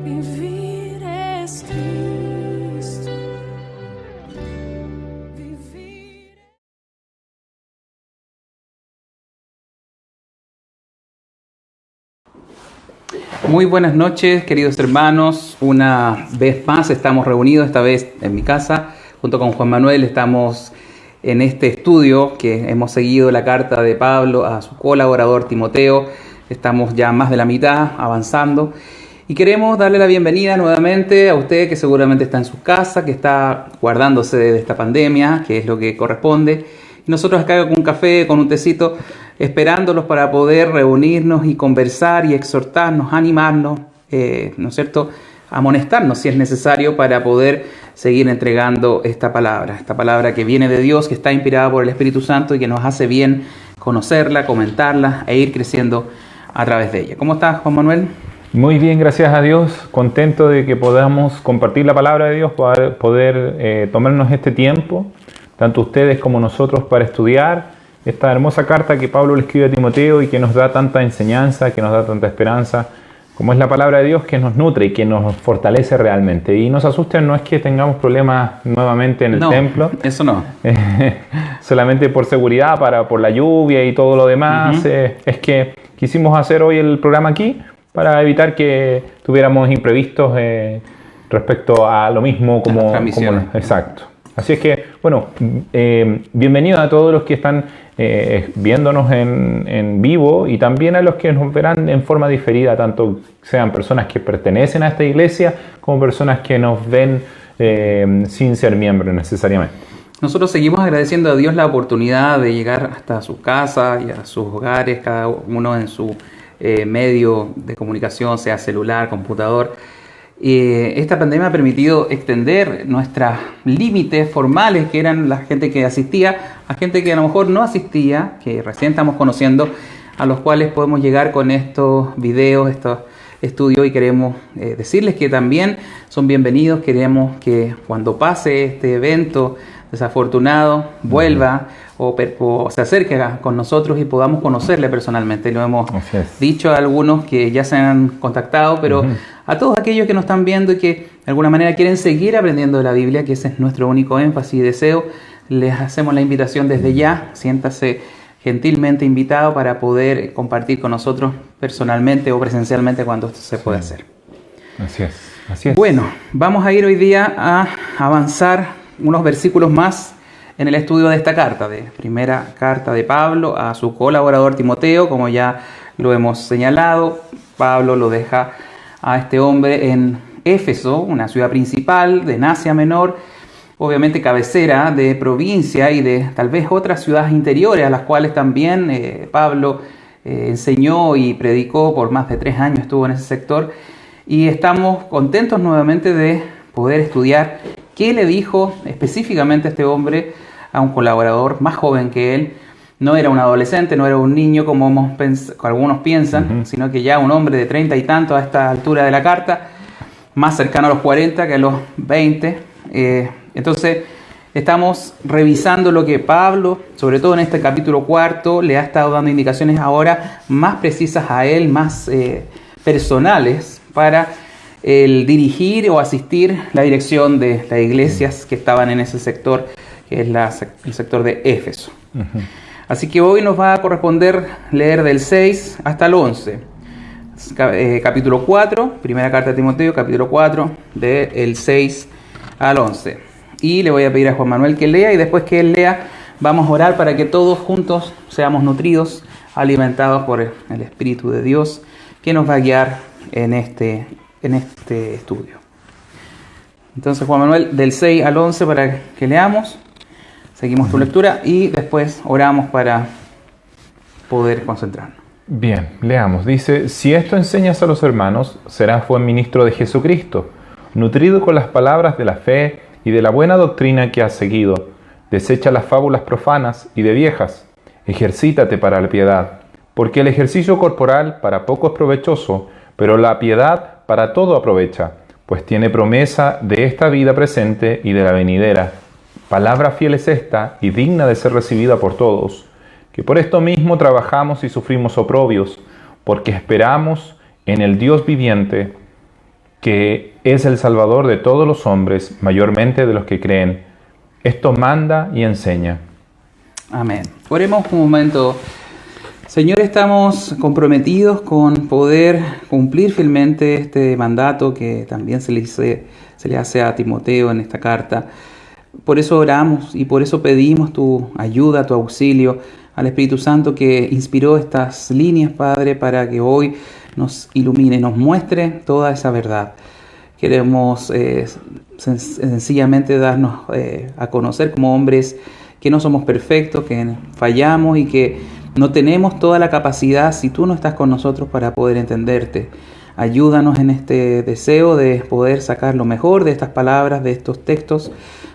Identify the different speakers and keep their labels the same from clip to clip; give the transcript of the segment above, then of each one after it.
Speaker 1: Vivir es Cristo. Vivir.
Speaker 2: Muy buenas noches, queridos hermanos. Una vez más estamos reunidos, esta vez en mi casa, junto con Juan Manuel. Estamos en este estudio que hemos seguido la carta de Pablo a su colaborador Timoteo. Estamos ya más de la mitad avanzando y queremos darle la bienvenida nuevamente a usted que seguramente está en su casa, que está guardándose de esta pandemia, que es lo que corresponde. Y nosotros acá con un café, con un tecito, esperándolos para poder reunirnos y conversar y exhortarnos, animarnos, ¿no es cierto?, amonestarnos si es necesario para poder seguir entregando esta palabra que viene de Dios, que está inspirada por el Espíritu Santo y que nos hace bien conocerla, comentarla e ir creciendo a través de ella. ¿Cómo estás, Juan Manuel?
Speaker 3: Muy bien, gracias a Dios, contento de que podamos compartir la palabra de Dios, poder tomarnos este tiempo, tanto ustedes como nosotros, para estudiar esta hermosa carta que Pablo le escribe a Timoteo y que nos da tanta enseñanza, que nos da tanta esperanza, como es la palabra de Dios, que nos nutre y que nos fortalece realmente. Y nos asusten, no es que tengamos problemas nuevamente en el templo.
Speaker 2: Eso no.
Speaker 3: Solamente por seguridad, por la lluvia y todo lo demás. Es que quisimos hacer hoy el programa aquí para evitar que tuviéramos imprevistos respecto a lo mismo como exacto. Así es que, bueno, bienvenidos a todos los que están viéndonos en vivo y también a los que nos verán en forma diferida, tanto sean personas que pertenecen a esta iglesia como personas que nos ven sin ser miembros necesariamente.
Speaker 2: Nosotros seguimos agradeciendo a Dios la oportunidad de llegar hasta su casa y a sus hogares, cada uno en su medio de comunicación, sea celular, computador. Esta pandemia ha permitido extender nuestros límites formales, que eran la gente que asistía, a gente que a lo mejor no asistía, que recién estamos conociendo, a los cuales podemos llegar con estos videos, estos estudios, y queremos decirles que también son bienvenidos. Queremos que cuando pase este evento desafortunado vuelva o se acerque con nosotros y podamos conocerle personalmente. Lo hemos dicho a algunos que ya se han contactado, pero a todos aquellos que nos están viendo y que de alguna manera quieren seguir aprendiendo de la Biblia, que ese es nuestro único énfasis y deseo, les hacemos la invitación desde ya. Siéntase gentilmente invitado para poder compartir con nosotros personalmente o presencialmente cuando esto se pueda hacer.
Speaker 3: Así es.
Speaker 2: Bueno, vamos a ir hoy día a avanzar unos versículos más en el estudio de esta carta, de primera carta de Pablo a su colaborador Timoteo. Como ya lo hemos señalado, Pablo lo deja a este hombre en Éfeso, una ciudad principal de Asia Menor, obviamente cabecera de provincia y de tal vez otras ciudades interiores a las cuales también Pablo enseñó y predicó por más de 3 años, estuvo en ese sector, y estamos contentos nuevamente de poder estudiar qué le dijo específicamente este hombre a un colaborador más joven que él. No era un adolescente, no era un niño como algunos piensan, sino que ya un hombre de 30 y tantos a esta altura de la carta, más cercano a los 40 que a los 20. Entonces estamos revisando lo que Pablo, sobre todo en este capítulo 4, le ha estado dando indicaciones ahora más precisas a él, más personales, para el dirigir o asistir la dirección de las iglesias que estaban en ese sector, que es el sector de Éfeso. Así que hoy nos va a corresponder leer del 6 hasta el 11. Capítulo 4, primera carta de Timoteo, capítulo 4, del 6 al 11. Y le voy a pedir a Juan Manuel que lea, y después que él lea, vamos a orar para que todos juntos seamos nutridos, alimentados por el Espíritu de Dios, que nos va a guiar en este estudio. Entonces, Juan Manuel, del 6 al 11 para que leamos. Seguimos tu lectura y después oramos para poder concentrarnos.
Speaker 3: Bien, leamos. Dice: si esto enseñas a los hermanos, serás buen ministro de Jesucristo, nutrido con las palabras de la fe y de la buena doctrina que has seguido. Desecha las fábulas profanas y de viejas. Ejercítate para la piedad, porque el ejercicio corporal para poco es provechoso, pero la piedad para todo aprovecha, pues tiene promesa de esta vida presente y de la venidera. Palabra fiel es esta y digna de ser recibida por todos, que por esto mismo trabajamos y sufrimos oprobios, porque esperamos en el Dios viviente, que es el Salvador de todos los hombres, mayormente de los que creen. Esto manda y enseña.
Speaker 2: Amén. Oremos un momento. Señor, estamos comprometidos con poder cumplir fielmente este mandato que también se le hace a Timoteo en esta carta. Por eso oramos y por eso pedimos tu ayuda, tu auxilio al Espíritu Santo que inspiró estas líneas, Padre, para que hoy nos ilumine, nos muestre toda esa verdad. Queremos sencillamente darnos a conocer como hombres que no somos perfectos, que fallamos y que no tenemos toda la capacidad, si tú no estás con nosotros, para poder entenderte. Ayúdanos en este deseo de poder sacar lo mejor de estas palabras, de estos textos,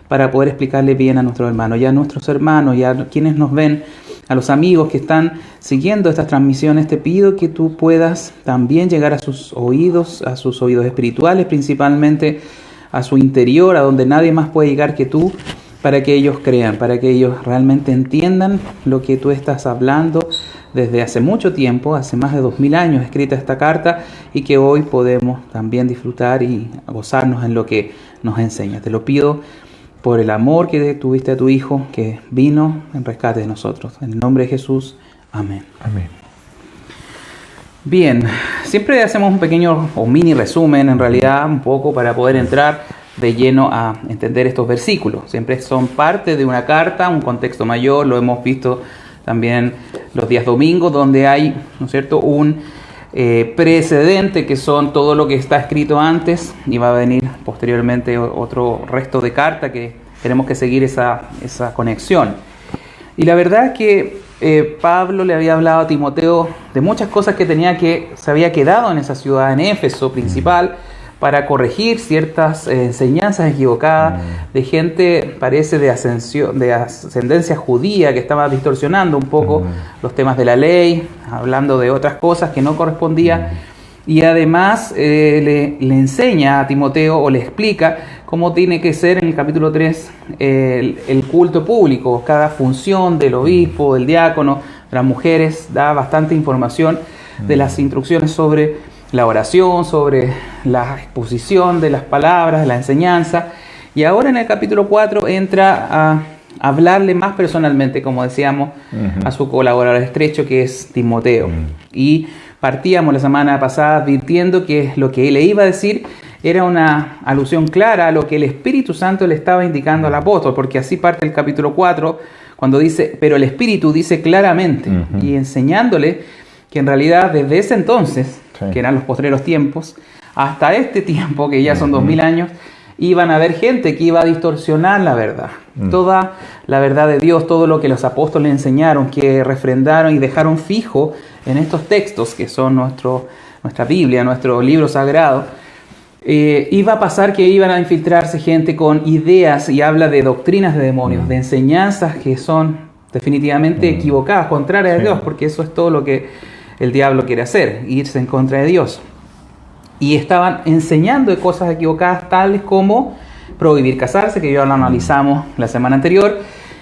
Speaker 2: para poder explicarle bien a nuestros hermanos, ya a nuestros hermanos, ya a quienes nos ven, a los amigos que están siguiendo estas transmisiones. Te pido que tú puedas también llegar a sus oídos espirituales, principalmente a su interior, a donde nadie más puede llegar que tú, para que ellos crean, para que ellos realmente entiendan lo que tú estás hablando desde hace mucho tiempo, hace más de 2000 años escrita esta carta, y que hoy podemos también disfrutar y gozarnos en lo que nos enseña. Te lo pido por el amor que tuviste a tu Hijo, que vino en rescate de nosotros. En el nombre de Jesús, amén.
Speaker 3: Amén.
Speaker 2: Bien, siempre hacemos un pequeño o mini resumen, en realidad, un poco para poder entrar de lleno a entender estos versículos. Siempre son parte de una carta, un contexto mayor. Lo hemos visto también los días domingos, donde hay, ¿no es cierto?, un precedente, que son todo lo que está escrito antes, y va a venir posteriormente otro resto de carta que tenemos que seguir esa conexión. Y la verdad es que Pablo le había hablado a Timoteo de muchas cosas que se había quedado en esa ciudad, en Éfeso principal, para corregir ciertas enseñanzas equivocadas de gente, parece, de ascendencia judía, que estaba distorsionando un poco los temas de la ley, hablando de otras cosas que no correspondían. Y además le enseña a Timoteo, o le explica cómo tiene que ser en el capítulo 3 el culto público, cada función del obispo, del diácono, de las mujeres. Da bastante información de las instrucciones sobre la oración, sobre la exposición de las palabras, de la enseñanza. Y ahora en el capítulo 4 entra a hablarle más personalmente, como decíamos, a su colaborador estrecho, que es Timoteo. Y partíamos la semana pasada advirtiendo que lo que él le iba a decir era una alusión clara a lo que el Espíritu Santo le estaba indicando al apóstol, porque así parte el capítulo 4, cuando dice, pero el Espíritu dice claramente, y enseñándole que en realidad desde ese entonces, que eran los postreros tiempos, hasta este tiempo, que ya son 2000 años, iban a haber gente que iba a distorsionar la verdad. Toda la verdad de Dios, todo lo que los apóstoles enseñaron, que refrendaron y dejaron fijo en estos textos, que son nuestra Biblia, nuestro libro sagrado, iba a pasar que iban a infiltrarse gente con ideas, y habla de doctrinas de demonios, de enseñanzas que son definitivamente equivocadas, contrarias a Dios, porque eso es todo lo que el diablo quiere hacer, irse en contra de Dios. Y estaban enseñando de cosas equivocadas, tales como prohibir casarse, que ya lo analizamos la semana anterior,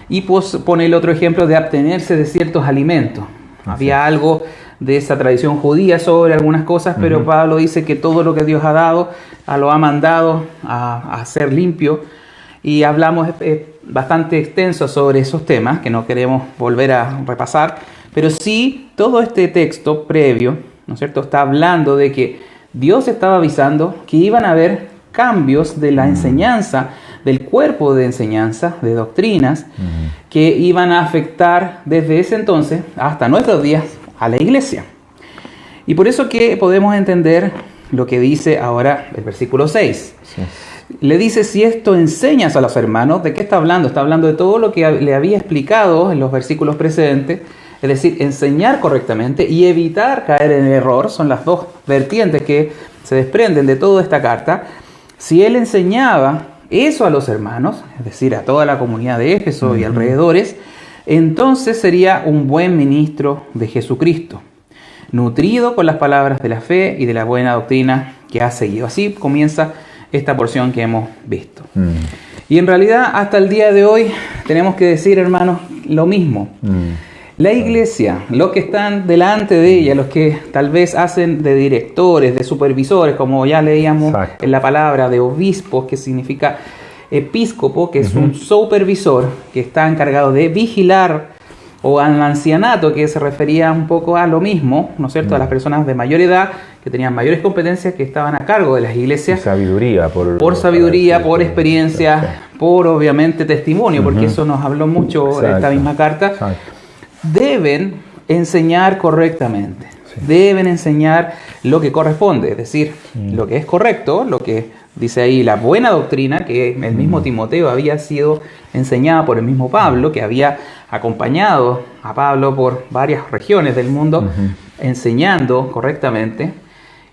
Speaker 2: y pues pone el otro ejemplo de abstenerse de ciertos alimentos. Había algo de esa tradición judía sobre algunas cosas, pero Pablo dice que todo lo que Dios ha dado, lo ha mandado a ser limpio, y hablamos bastante extenso sobre esos temas, que no queremos volver a repasar. Pero sí, todo este texto previo, ¿no es cierto?, está hablando de que Dios estaba avisando que iban a haber cambios de la enseñanza, del cuerpo de enseñanza, de doctrinas, que iban a afectar desde ese entonces hasta nuestros días a la iglesia. Y por eso que podemos entender lo que dice ahora el versículo 6. Sí. Le dice, si esto enseñas a los hermanos, ¿de qué está hablando? Está hablando de todo lo que le había explicado en los versículos precedentes. Es decir, enseñar correctamente y evitar caer en el error. Son las dos vertientes que se desprenden de toda esta carta. Si él enseñaba eso a los hermanos, es decir, a toda la comunidad de Éfeso y alrededores, entonces sería un buen ministro de Jesucristo, nutrido con las palabras de la fe y de la buena doctrina que ha seguido. Así comienza esta porción que hemos visto. Y en realidad, hasta el día de hoy, tenemos que decir, hermanos, lo mismo. La iglesia, los que están delante de ella, los que tal vez hacen de directores, de supervisores, como ya leíamos
Speaker 3: Exacto.
Speaker 2: en la palabra, de obispos, que significa episcopo, que es un supervisor que está encargado de vigilar, o al ancianato, que se refería un poco a lo mismo, ¿no es cierto?, a las personas de mayor edad, que tenían mayores competencias, que estaban a cargo de las iglesias.
Speaker 3: Sabiduría,
Speaker 2: Por sabiduría, por experiencia, por obviamente testimonio, porque eso nos habló mucho
Speaker 3: Exacto.
Speaker 2: esta misma carta.
Speaker 3: Exacto.
Speaker 2: Deben enseñar correctamente,
Speaker 3: Sí.
Speaker 2: deben enseñar lo que corresponde, es decir, lo que es correcto, lo que dice ahí la buena doctrina, que el mismo Timoteo había sido enseñada por el mismo Pablo, que había acompañado a Pablo por varias regiones del mundo, enseñando correctamente,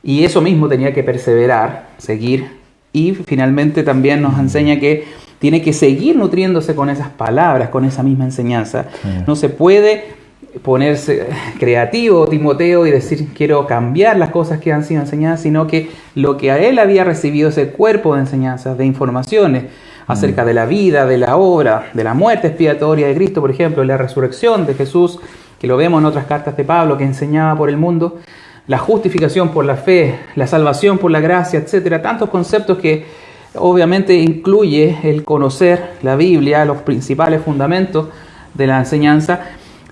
Speaker 2: y eso mismo tenía que perseverar, seguir, y finalmente también nos enseña que tiene que seguir nutriéndose con esas palabras, con esa misma enseñanza.
Speaker 3: Sí.
Speaker 2: No se puede ponerse creativo Timoteo y decir quiero cambiar las cosas que han sido enseñadas, sino que lo que a él había recibido, ese cuerpo de enseñanzas, de informaciones acerca de la vida, de la obra, de la muerte expiatoria de Cristo, por ejemplo, la resurrección de Jesús, que lo vemos en otras cartas de Pablo que enseñaba por el mundo, la justificación por la fe, la salvación por la gracia, etcétera, tantos conceptos que obviamente incluye el conocer la Biblia, los principales fundamentos de la enseñanza.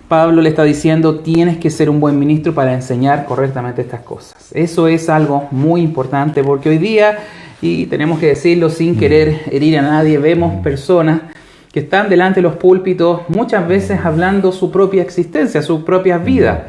Speaker 2: Pablo le está diciendo, tienes que ser un buen ministro para enseñar correctamente estas cosas. Eso es algo muy importante porque hoy día, y tenemos que decirlo sin querer herir a nadie, vemos personas que están delante de los púlpitos muchas veces hablando su propia existencia, su propia vida,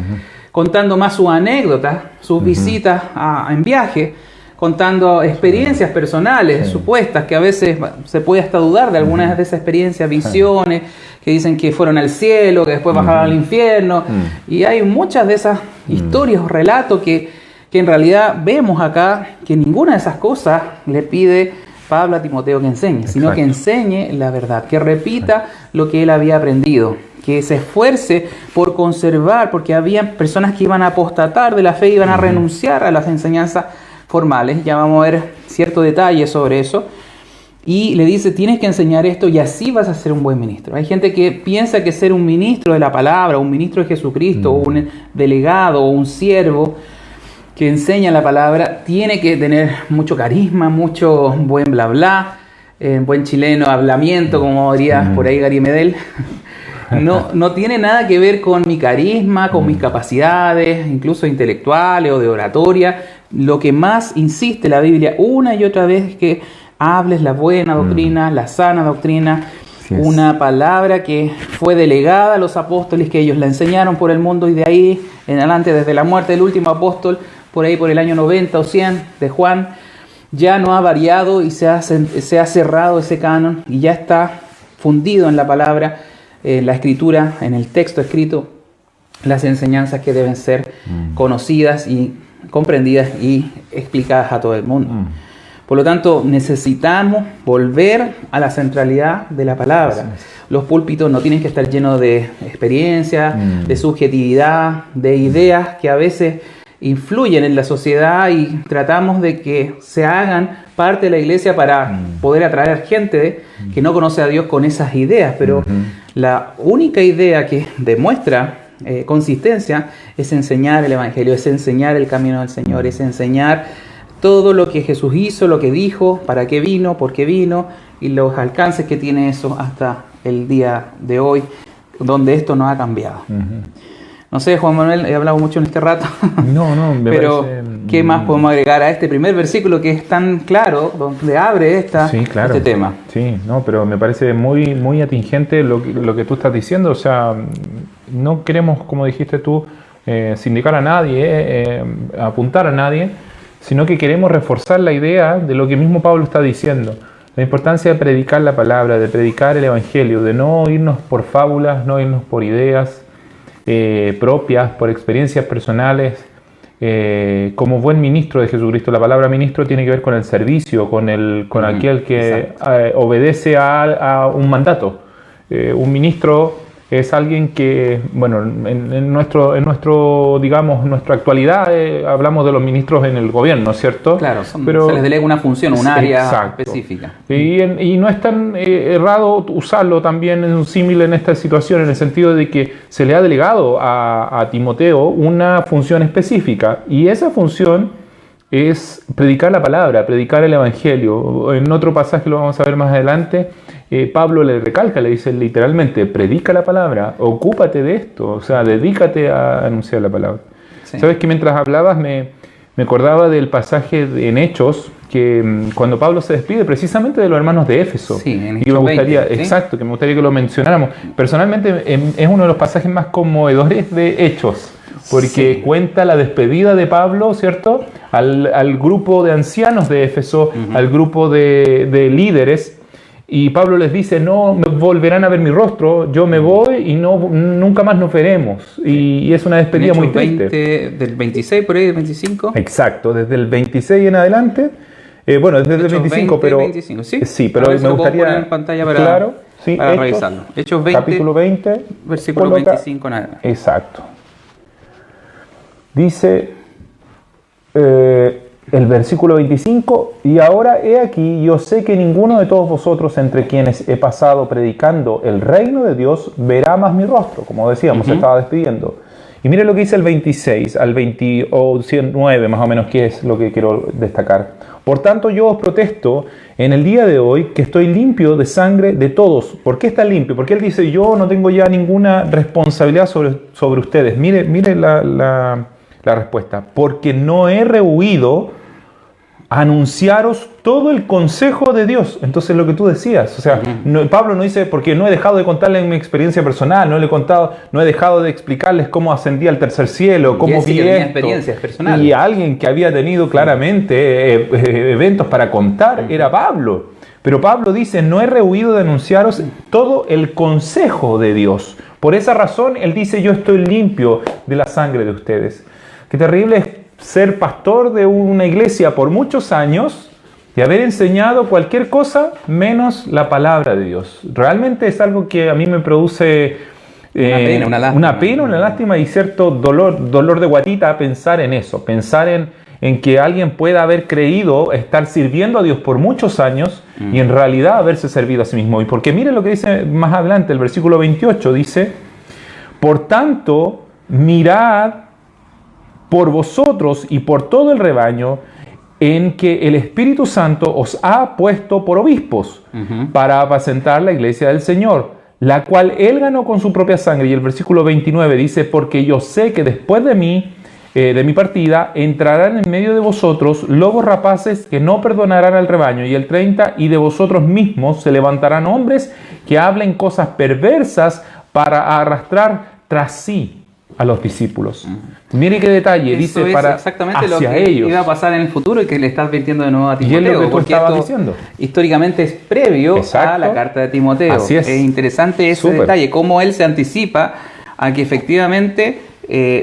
Speaker 2: contando más sus anécdotas, sus visitas en viaje, contando experiencias personales supuestas, que a veces se puede hasta dudar de algunas de esas experiencias, visiones, que dicen que fueron al cielo, que después bajaron al infierno, y hay muchas de esas historias o relatos que en realidad vemos acá que ninguna de esas cosas le pide Pablo a Timoteo que enseñe, sino que enseñe la verdad, que repita lo que él había aprendido, que se esfuerce por conservar, porque había personas que iban a apostatar de la fe, iban a renunciar a las enseñanzas formales. Ya vamos a ver ciertos detalles sobre eso. Y le dice, tienes que enseñar esto y así vas a ser un buen ministro. Hay gente que piensa que ser un ministro de la palabra, un ministro de Jesucristo, o un delegado, o un siervo que enseña la palabra, tiene que tener mucho carisma, mucho buen bla bla, buen chileno, hablamiento, como diría por ahí Gary Medel. No tiene nada que ver con mi carisma, con mis capacidades, incluso intelectuales o de oratoria. Lo que más insiste la Biblia una y otra vez es que hables la buena doctrina, la sana doctrina, una palabra que fue delegada a los apóstoles, que ellos la enseñaron por el mundo, y de ahí en adelante, desde la muerte del último apóstol, por ahí por el año 90 o 100 de Juan, ya no ha variado y se ha cerrado ese canon y ya está fundido en la palabra, la escritura, en el texto escrito, las enseñanzas que deben ser conocidas y comprendidas y explicadas a todo el mundo. Por lo tanto, necesitamos volver a la centralidad de la palabra. Los púlpitos no tienen que estar llenos de experiencia, de subjetividad, de ideas que a veces influyen en la sociedad y tratamos de que se hagan parte de la iglesia para poder atraer gente que no conoce a Dios con esas ideas. Pero la única idea que demuestra consistencia es enseñar el Evangelio, es enseñar el camino del Señor, es enseñar todo lo que Jesús hizo, lo que dijo, para qué vino, por qué vino y los alcances que tiene eso hasta el día de hoy, donde esto no ha cambiado. No sé, Juan Manuel, he hablado mucho en este rato, pero parece, ¿qué más podemos agregar a este primer versículo que es tan claro, donde abre este tema?
Speaker 3: Sí, no, pero me parece muy, muy atingente lo que tú estás diciendo. O sea, no queremos, como dijiste tú, sindicar a nadie, apuntar a nadie, sino que queremos reforzar la idea de lo que mismo Pablo está diciendo. La importancia de predicar la palabra, de predicar el Evangelio, de no irnos por fábulas, no irnos por ideas propias, por experiencias personales. Como buen ministro de Jesucristo, la palabra ministro tiene que ver con el servicio, con aquel que obedece a un mandato. Un ministro es alguien que, bueno, en nuestro, digamos, nuestra actualidad hablamos de los ministros en el gobierno, ¿cierto?
Speaker 2: Claro,
Speaker 3: pero
Speaker 2: se les delega una función, un área
Speaker 3: exacto,
Speaker 2: específica.
Speaker 3: Y no es tan errado usarlo también en un símil en esta situación, en el sentido de que se le ha delegado a Timoteo una función específica, y esa función es predicar la palabra, predicar el evangelio. En otro pasaje, lo vamos a ver más adelante, Pablo le recalca, le dice literalmente, predica la palabra, ocúpate de esto, o sea, dedícate a anunciar la palabra.
Speaker 2: Sí.
Speaker 3: Sabes que mientras hablabas me acordaba del pasaje en Hechos, que cuando Pablo se despide precisamente de los hermanos de Éfeso.
Speaker 2: Sí, en
Speaker 3: y que me
Speaker 2: Hechos
Speaker 3: gustaría,
Speaker 2: 20, ¿sí?
Speaker 3: exacto, que me gustaría que lo mencionáramos. Personalmente es uno de los pasajes más conmovedores de Hechos, porque
Speaker 2: Sí.
Speaker 3: cuenta la despedida de Pablo, ¿cierto? Al grupo de ancianos de Éfeso, al grupo de líderes, y Pablo les dice, no me volverán a ver mi rostro, yo me voy y nunca más nos veremos. Y es una despedida muy triste.
Speaker 2: 20, del 26 por ahí, del 25.
Speaker 3: Exacto, desde el 26 en adelante, bueno, desde el
Speaker 2: Hechos
Speaker 3: 25,
Speaker 2: 20,
Speaker 3: pero
Speaker 2: 25, ¿sí?
Speaker 3: sí, pero
Speaker 2: A ver si
Speaker 3: me
Speaker 2: lo puedo
Speaker 3: gustaría
Speaker 2: poner en pantalla para,
Speaker 3: claro, sí,
Speaker 2: para
Speaker 3: Hechos,
Speaker 2: revisarlo. Hechos 20,
Speaker 3: capítulo 20,
Speaker 2: versículo
Speaker 3: coloca-
Speaker 2: 25 en adelante.
Speaker 3: Exacto. Dice el versículo 25, y ahora he aquí, yo sé que ninguno de todos vosotros entre quienes he pasado predicando el reino de Dios verá más mi rostro. Como decíamos, se estaba despidiendo. Y mire lo que dice el 26 al 29 más o menos, que es lo que quiero destacar. Por tanto, yo os protesto en el día de hoy que estoy limpio de sangre de todos. ¿Por qué está limpio? Porque él dice, yo no tengo ya ninguna responsabilidad sobre ustedes. Mire la respuesta. Porque no he rehuido anunciaros todo el consejo de Dios. Entonces, lo que tú decías, o sea, Pablo no dice, porque no he dejado de contarles mi experiencia personal, no he dejado de explicarles cómo ascendí al tercer cielo, cómo vi
Speaker 2: tenía
Speaker 3: esto.
Speaker 2: experiencias personales.
Speaker 3: Y alguien que había tenido claramente eventos para contar era Pablo. Pero Pablo dice, no he rehuido de anunciaros todo el consejo de Dios. Por esa razón, él dice, yo estoy limpio de la sangre de ustedes. Qué terrible es ser pastor de una iglesia por muchos años y haber enseñado cualquier cosa menos la palabra de Dios. Realmente es algo que a mí me produce una pena, una lástima y cierto dolor de guatita pensar en eso, pensar en que alguien pueda haber creído estar sirviendo a Dios por muchos años y en realidad haberse servido a sí mismo. Y porque mire lo que dice más adelante, el versículo 28 dice, por tanto, mirad por vosotros y por todo el rebaño en que el Espíritu Santo os ha puesto por obispos para apacentar la iglesia del Señor, la cual Él ganó con su propia sangre. Y el versículo 29 dice, porque yo sé que después de mi partida, entrarán en medio de vosotros lobos rapaces que no perdonarán al rebaño. Y el 30, y de vosotros mismos se levantarán hombres que hablen cosas perversas para arrastrar tras sí a los discípulos. Mire qué detalle,
Speaker 2: Eso
Speaker 3: dice
Speaker 2: es
Speaker 3: para
Speaker 2: exactamente
Speaker 3: hacia
Speaker 2: lo que
Speaker 3: ellos.
Speaker 2: iba a pasar en el futuro y que le está advirtiendo de nuevo a
Speaker 3: Y
Speaker 2: Timoteo.
Speaker 3: es lo que tú
Speaker 2: porque
Speaker 3: estabas
Speaker 2: esto
Speaker 3: diciendo.
Speaker 2: históricamente es previo
Speaker 3: Exacto.
Speaker 2: a la carta de Timoteo.
Speaker 3: Así es.
Speaker 2: Interesante ese
Speaker 3: Súper.
Speaker 2: detalle, cómo él se anticipa a que efectivamente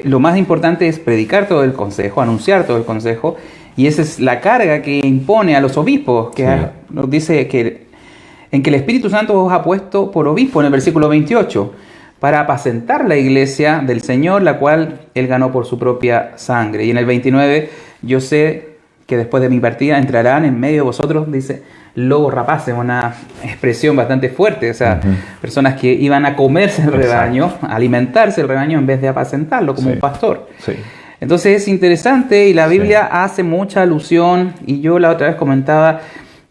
Speaker 2: lo más importante es predicar todo el consejo, anunciar todo el consejo, y esa es la carga que impone a los obispos, que
Speaker 3: Sí.
Speaker 2: nos dice que en que el Espíritu Santo os ha puesto por obispo en el versículo 28, para apacentar la iglesia del Señor, la cual Él ganó por su propia sangre. Y en el 29, yo sé que después de mi partida entrarán en medio de vosotros, dice, lobos rapaces, una expresión bastante fuerte, o sea, personas que iban a comerse el rebaño, a alimentarse el rebaño en vez de apacentarlo como
Speaker 3: Sí.
Speaker 2: un pastor.
Speaker 3: Sí.
Speaker 2: Entonces es interesante y la Biblia hace mucha alusión, y yo la otra vez comentaba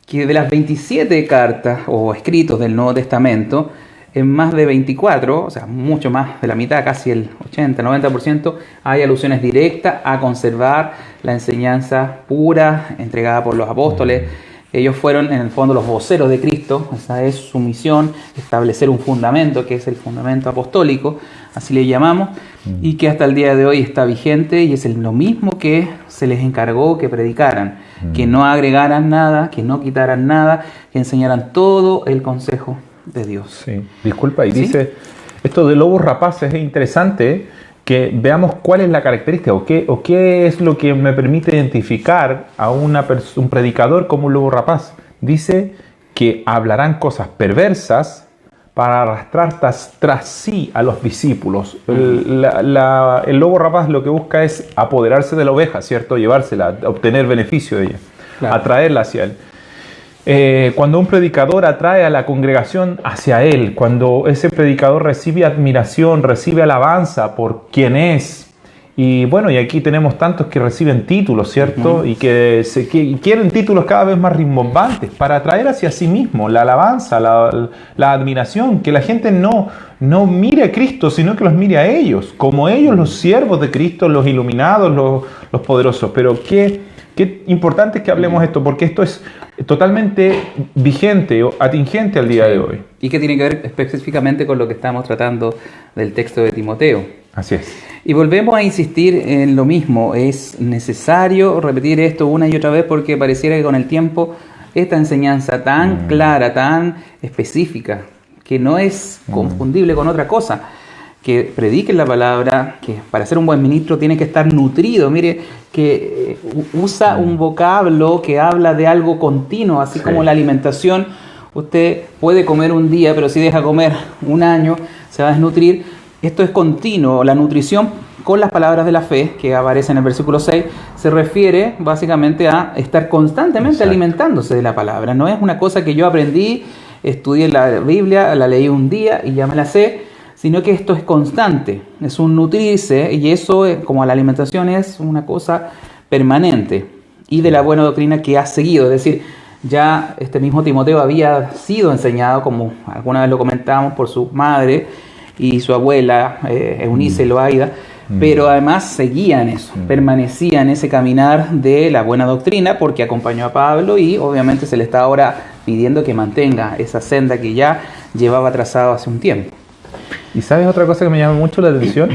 Speaker 2: que de las 27 cartas o escritos del Nuevo Testamento, en más de 24, o sea, mucho más de la mitad, casi el 80-90%, hay alusiones directas a conservar la enseñanza pura entregada por los apóstoles. Ellos fueron, en el fondo, los voceros de Cristo. Esa es su misión, establecer un fundamento, que es el fundamento apostólico, así le llamamos, y que hasta el día de hoy está vigente, y es lo mismo que se les encargó que predicaran, que no agregaran nada, que no quitaran nada, que enseñaran todo el consejo de Dios.
Speaker 3: Sí. Disculpa, y
Speaker 2: ¿Sí?
Speaker 3: dice, esto de lobos rapaces es interesante que veamos cuál es la característica o qué es lo que me permite identificar a un predicador como un lobo rapaz. Dice que hablarán cosas perversas para arrastrar tras sí a los discípulos. El lobo rapaz lo que busca es apoderarse de la oveja, ¿cierto? Llevársela, obtener beneficio de ella,
Speaker 2: Claro.
Speaker 3: atraerla hacia él. Cuando un predicador atrae a la congregación hacia él, cuando ese predicador recibe admiración, recibe alabanza por quien es, y bueno, y aquí tenemos tantos que reciben títulos, ¿cierto? Y que quieren títulos cada vez más rimbombantes para atraer hacia sí mismo la alabanza, la admiración, que la gente no mire a Cristo, sino que los mire a ellos, como ellos, los siervos de Cristo, los iluminados, los poderosos. Pero qué importante es que hablemos esto, porque esto es totalmente vigente o atingente al día de hoy.
Speaker 2: Y que tiene que ver específicamente con lo que estamos tratando del texto de Timoteo.
Speaker 3: Así es.
Speaker 2: Y volvemos a insistir en lo mismo, es necesario repetir esto una y otra vez porque pareciera que con el tiempo esta enseñanza tan clara, tan específica, que no es confundible con otra cosa, que prediquen la palabra, que para ser un buen ministro tiene que estar nutrido, mire, que usa un vocablo que habla de algo continuo, así como la alimentación. Usted puede comer un día, pero si deja comer un año, se va a desnutrir. Esto es continuo. La nutrición con las palabras de la fe, que aparece en el versículo 6, se refiere básicamente a estar constantemente alimentándose de la palabra. No es una cosa que yo aprendí, estudié la Biblia, la leí un día y ya me la sé, sino que esto es constante, es un nutrirse, y eso, como la alimentación, es una cosa permanente y de la buena doctrina que ha seguido. Es decir, ya este mismo Timoteo había sido enseñado, como alguna vez lo comentamos, por su madre y su abuela, Eunice Loaida, pero además seguía en eso, permanecía en ese caminar de la buena doctrina, porque acompañó a Pablo y obviamente se le está ahora pidiendo que mantenga esa senda que ya llevaba trazado hace un tiempo.
Speaker 3: ¿Y sabes otra cosa que me llama mucho la atención?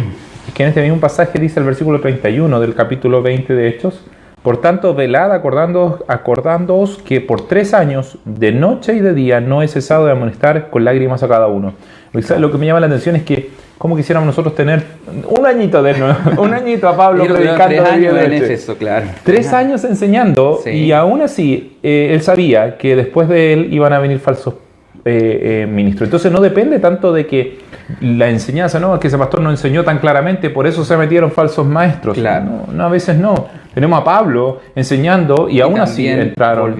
Speaker 3: Es que en este mismo pasaje dice el versículo 31 del capítulo 20 de Hechos: por tanto, velad acordándoos que por 3 años, de noche y de día, no he cesado de amonestar con lágrimas a cada uno. Lo que me llama la atención es que cómo quisiéramos nosotros tener un añito de un añito a Pablo predicando
Speaker 2: 3 años
Speaker 3: de
Speaker 2: en
Speaker 3: noche.
Speaker 2: Éfeso, claro.
Speaker 3: 3 años enseñando,
Speaker 2: Sí.
Speaker 3: y aún así él sabía que después de él iban a venir falsos ministros. Entonces no depende tanto de que la enseñanza, no, es que ese pastor no enseñó tan claramente, por eso se metieron falsos maestros.
Speaker 2: Claro.
Speaker 3: No, a veces no. Tenemos a Pablo enseñando y aún así
Speaker 2: también
Speaker 3: entraron.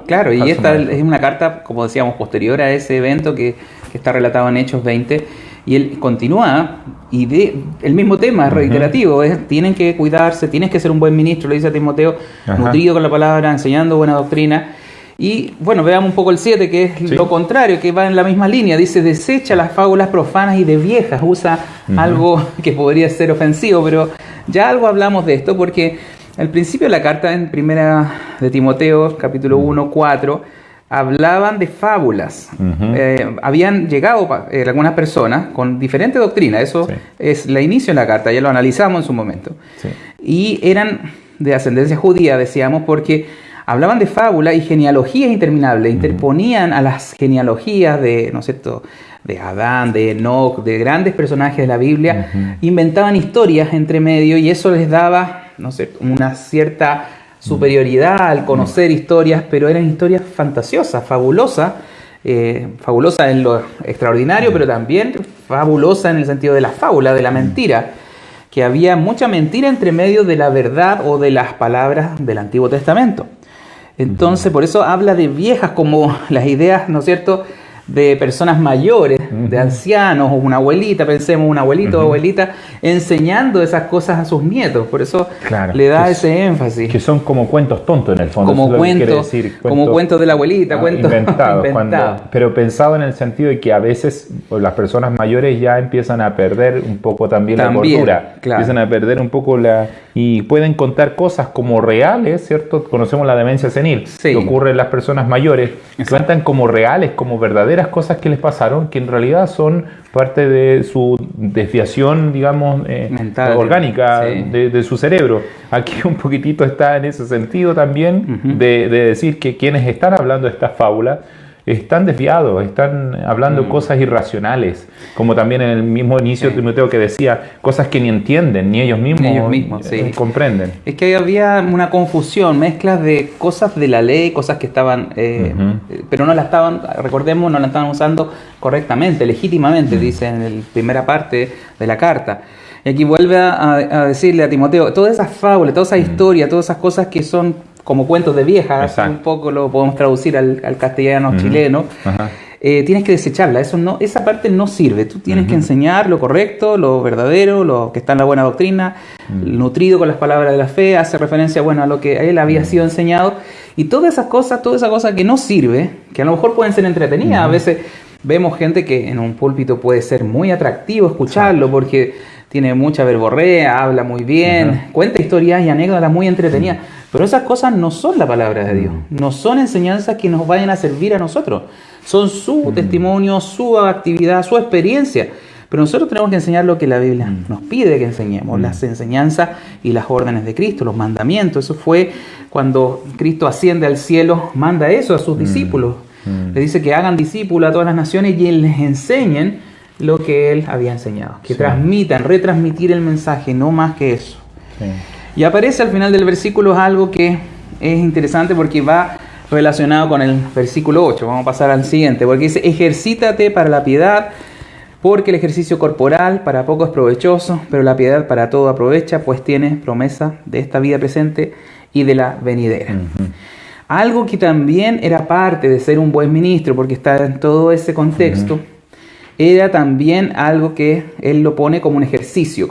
Speaker 2: Claro, y
Speaker 3: falsos
Speaker 2: esta
Speaker 3: maestros.
Speaker 2: es una carta, como decíamos, posterior a ese evento que está relatado en Hechos 20, y él continúa, y el mismo tema es reiterativo, tienen que cuidarse, tienes que ser un buen ministro, le dice a Timoteo, nutrido con la palabra, enseñando buena doctrina. Y bueno, veamos un poco el 7, que es lo contrario, que va en la misma línea. Dice, desecha las fábulas profanas y de viejas. Usa algo que podría ser ofensivo, pero ya algo hablamos de esto, porque al principio de la carta, en primera de Timoteo, capítulo 1, 4, hablaban de fábulas. Habían llegado algunas personas con diferente doctrina. Eso es el inicio de la carta, ya lo analizamos en su momento. Y eran de ascendencia judía, decíamos, porque hablaban de fábulas y genealogías interminables, interponían a las genealogías de, ¿no es cierto?, de Adán, de Enoc, de grandes personajes de la Biblia, inventaban historias entre medio, y eso les daba, no sé, una cierta superioridad al conocer historias, pero eran historias fantasiosas, fabulosas en lo extraordinario, pero también fabulosas en el sentido de la fábula, de la mentira, que había mucha mentira entre medio de la verdad o de las palabras del Antiguo Testamento. Entonces, por eso habla de viejas, como las ideas, ¿no es cierto?, de personas mayores, de ancianos, o una abuelita, pensemos, un abuelito o abuelita, enseñando esas cosas a sus nietos. Por eso le da ese énfasis.
Speaker 3: Que son como cuentos tontos en el fondo.
Speaker 2: Como cuentos, como cuentos de la abuelita, cuentos inventados.
Speaker 3: Pero pensado en el sentido de que a veces las personas mayores ya empiezan a perder un poco también la cordura. Claro. Empiezan a perder un poco y pueden contar cosas como reales, ¿cierto? Conocemos la demencia senil, que ocurre en las personas mayores. Cuentan como reales, como verdaderas cosas que les pasaron, que en realidad son parte de su desviación, digamos, mental, orgánica, de su cerebro. Aquí un poquitito está en ese sentido también, de decir que quienes están hablando de estas fábulas están desviados, están hablando cosas irracionales, como también en el mismo inicio de Timoteo que decía, cosas que ni entienden, ni ellos mismos,
Speaker 2: sí.
Speaker 3: comprenden.
Speaker 2: Es que había una confusión, mezclas de cosas de la ley, cosas que estaban, pero no la estaban, recordemos, no la estaban usando correctamente, legítimamente, dice en la primera parte de la carta. Y aquí vuelve a decirle a Timoteo, todas esas fábulas, toda esa historia, todas esas cosas que son como cuentos de viejas, un poco lo podemos traducir al castellano chileno, tienes que desecharla, esa parte no sirve, tú tienes que enseñar lo correcto, lo verdadero, lo que está en la buena doctrina, nutrido con las palabras de la fe, hace referencia a lo que a él había sido enseñado, y toda esa cosa que no sirve, que a lo mejor pueden ser entretenidas, a veces vemos gente que en un púlpito puede ser muy atractivo escucharlo, porque tiene mucha verborrea, habla muy bien, cuenta historias y anécdotas muy entretenidas, pero esas cosas no son la palabra de Dios, no son enseñanzas que nos vayan a servir a nosotros, son su testimonio, su actividad, su experiencia, pero nosotros tenemos que enseñar lo que la Biblia nos pide que enseñemos, las enseñanzas y las órdenes de Cristo, los mandamientos. Eso fue cuando Cristo asciende al cielo, manda eso a sus discípulos, le dice que hagan discípulos a todas las naciones y les enseñen lo que él había enseñado, que transmitan, retransmitir el mensaje, no más que eso. Y aparece al final del versículo algo que es interesante porque va relacionado con el versículo 8. Vamos a pasar al siguiente, porque dice, ejercítate para la piedad, porque el ejercicio corporal para poco es provechoso, pero la piedad para todo aprovecha, pues tiene promesa de esta vida presente y de la venidera. Algo que también era parte de ser un buen ministro, porque está en todo ese contexto, era también algo que él lo pone como un ejercicio,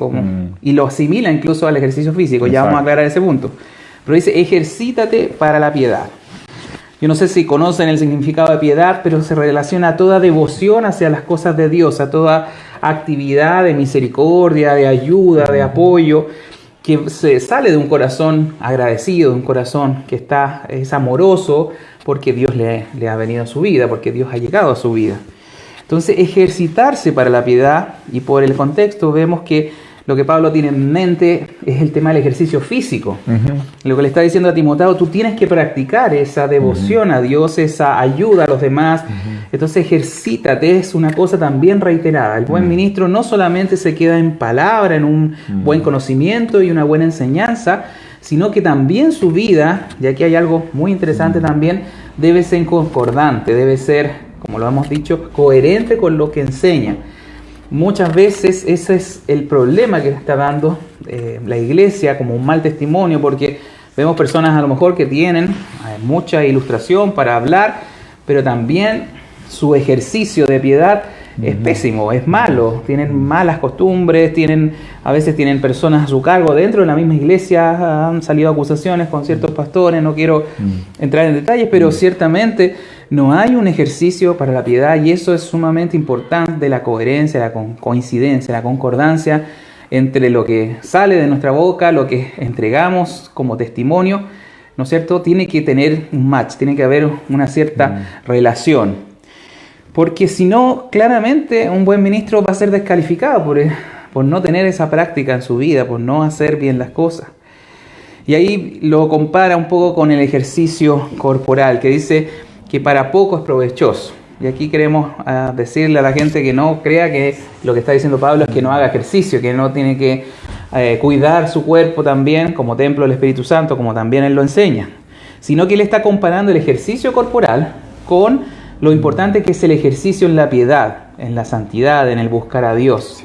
Speaker 2: y lo asimila incluso al ejercicio físico. Ya vamos a aclarar ese punto. Pero dice, ejercítate para la piedad. Yo no sé si conocen el significado de piedad, pero se relaciona a toda devoción hacia las cosas de Dios, a toda actividad de misericordia, de ayuda, de apoyo, que se sale de un corazón agradecido, de un corazón que es amoroso, porque Dios le ha venido a su vida, porque Dios ha llegado a su vida. Entonces, ejercitarse para la piedad, y por el contexto vemos que lo que Pablo tiene en mente es el tema del ejercicio físico. Lo que le está diciendo a Timoteo, tú tienes que practicar esa devoción a Dios, esa ayuda a los demás. Entonces, ejercítate, es una cosa también reiterada. El buen ministro no solamente se queda en palabra, en un buen conocimiento y una buena enseñanza, sino que también su vida, y aquí hay algo muy interesante también, debe ser concordante, debe ser, como lo hemos dicho, coherente con lo que enseña. Muchas veces ese es el problema que está dando la iglesia como un mal testimonio, porque vemos personas a lo mejor que tienen mucha ilustración para hablar, pero también su ejercicio de piedad es pésimo, es malo, tienen malas costumbres, a veces tienen personas a su cargo dentro de la misma iglesia, han salido acusaciones con ciertos pastores, no quiero entrar en detalles, pero ciertamente no hay un ejercicio para la piedad, y eso es sumamente importante, la coherencia, la coincidencia, la concordancia entre lo que sale de nuestra boca, lo que entregamos como testimonio, ¿no es cierto? Tiene que tener un match, tiene que haber una cierta relación. Porque si no, claramente un buen ministro va a ser descalificado por no tener esa práctica en su vida, por no hacer bien las cosas. Y ahí lo compara un poco con el ejercicio corporal, que dice que para poco es provechoso. Y aquí queremos decirle a la gente que no crea que lo que está diciendo Pablo es que no haga ejercicio, que no tiene que cuidar su cuerpo también como templo del Espíritu Santo, como también él lo enseña, sino que él está comparando el ejercicio corporal con lo importante que es el ejercicio en la piedad, en la santidad, en el buscar a Dios.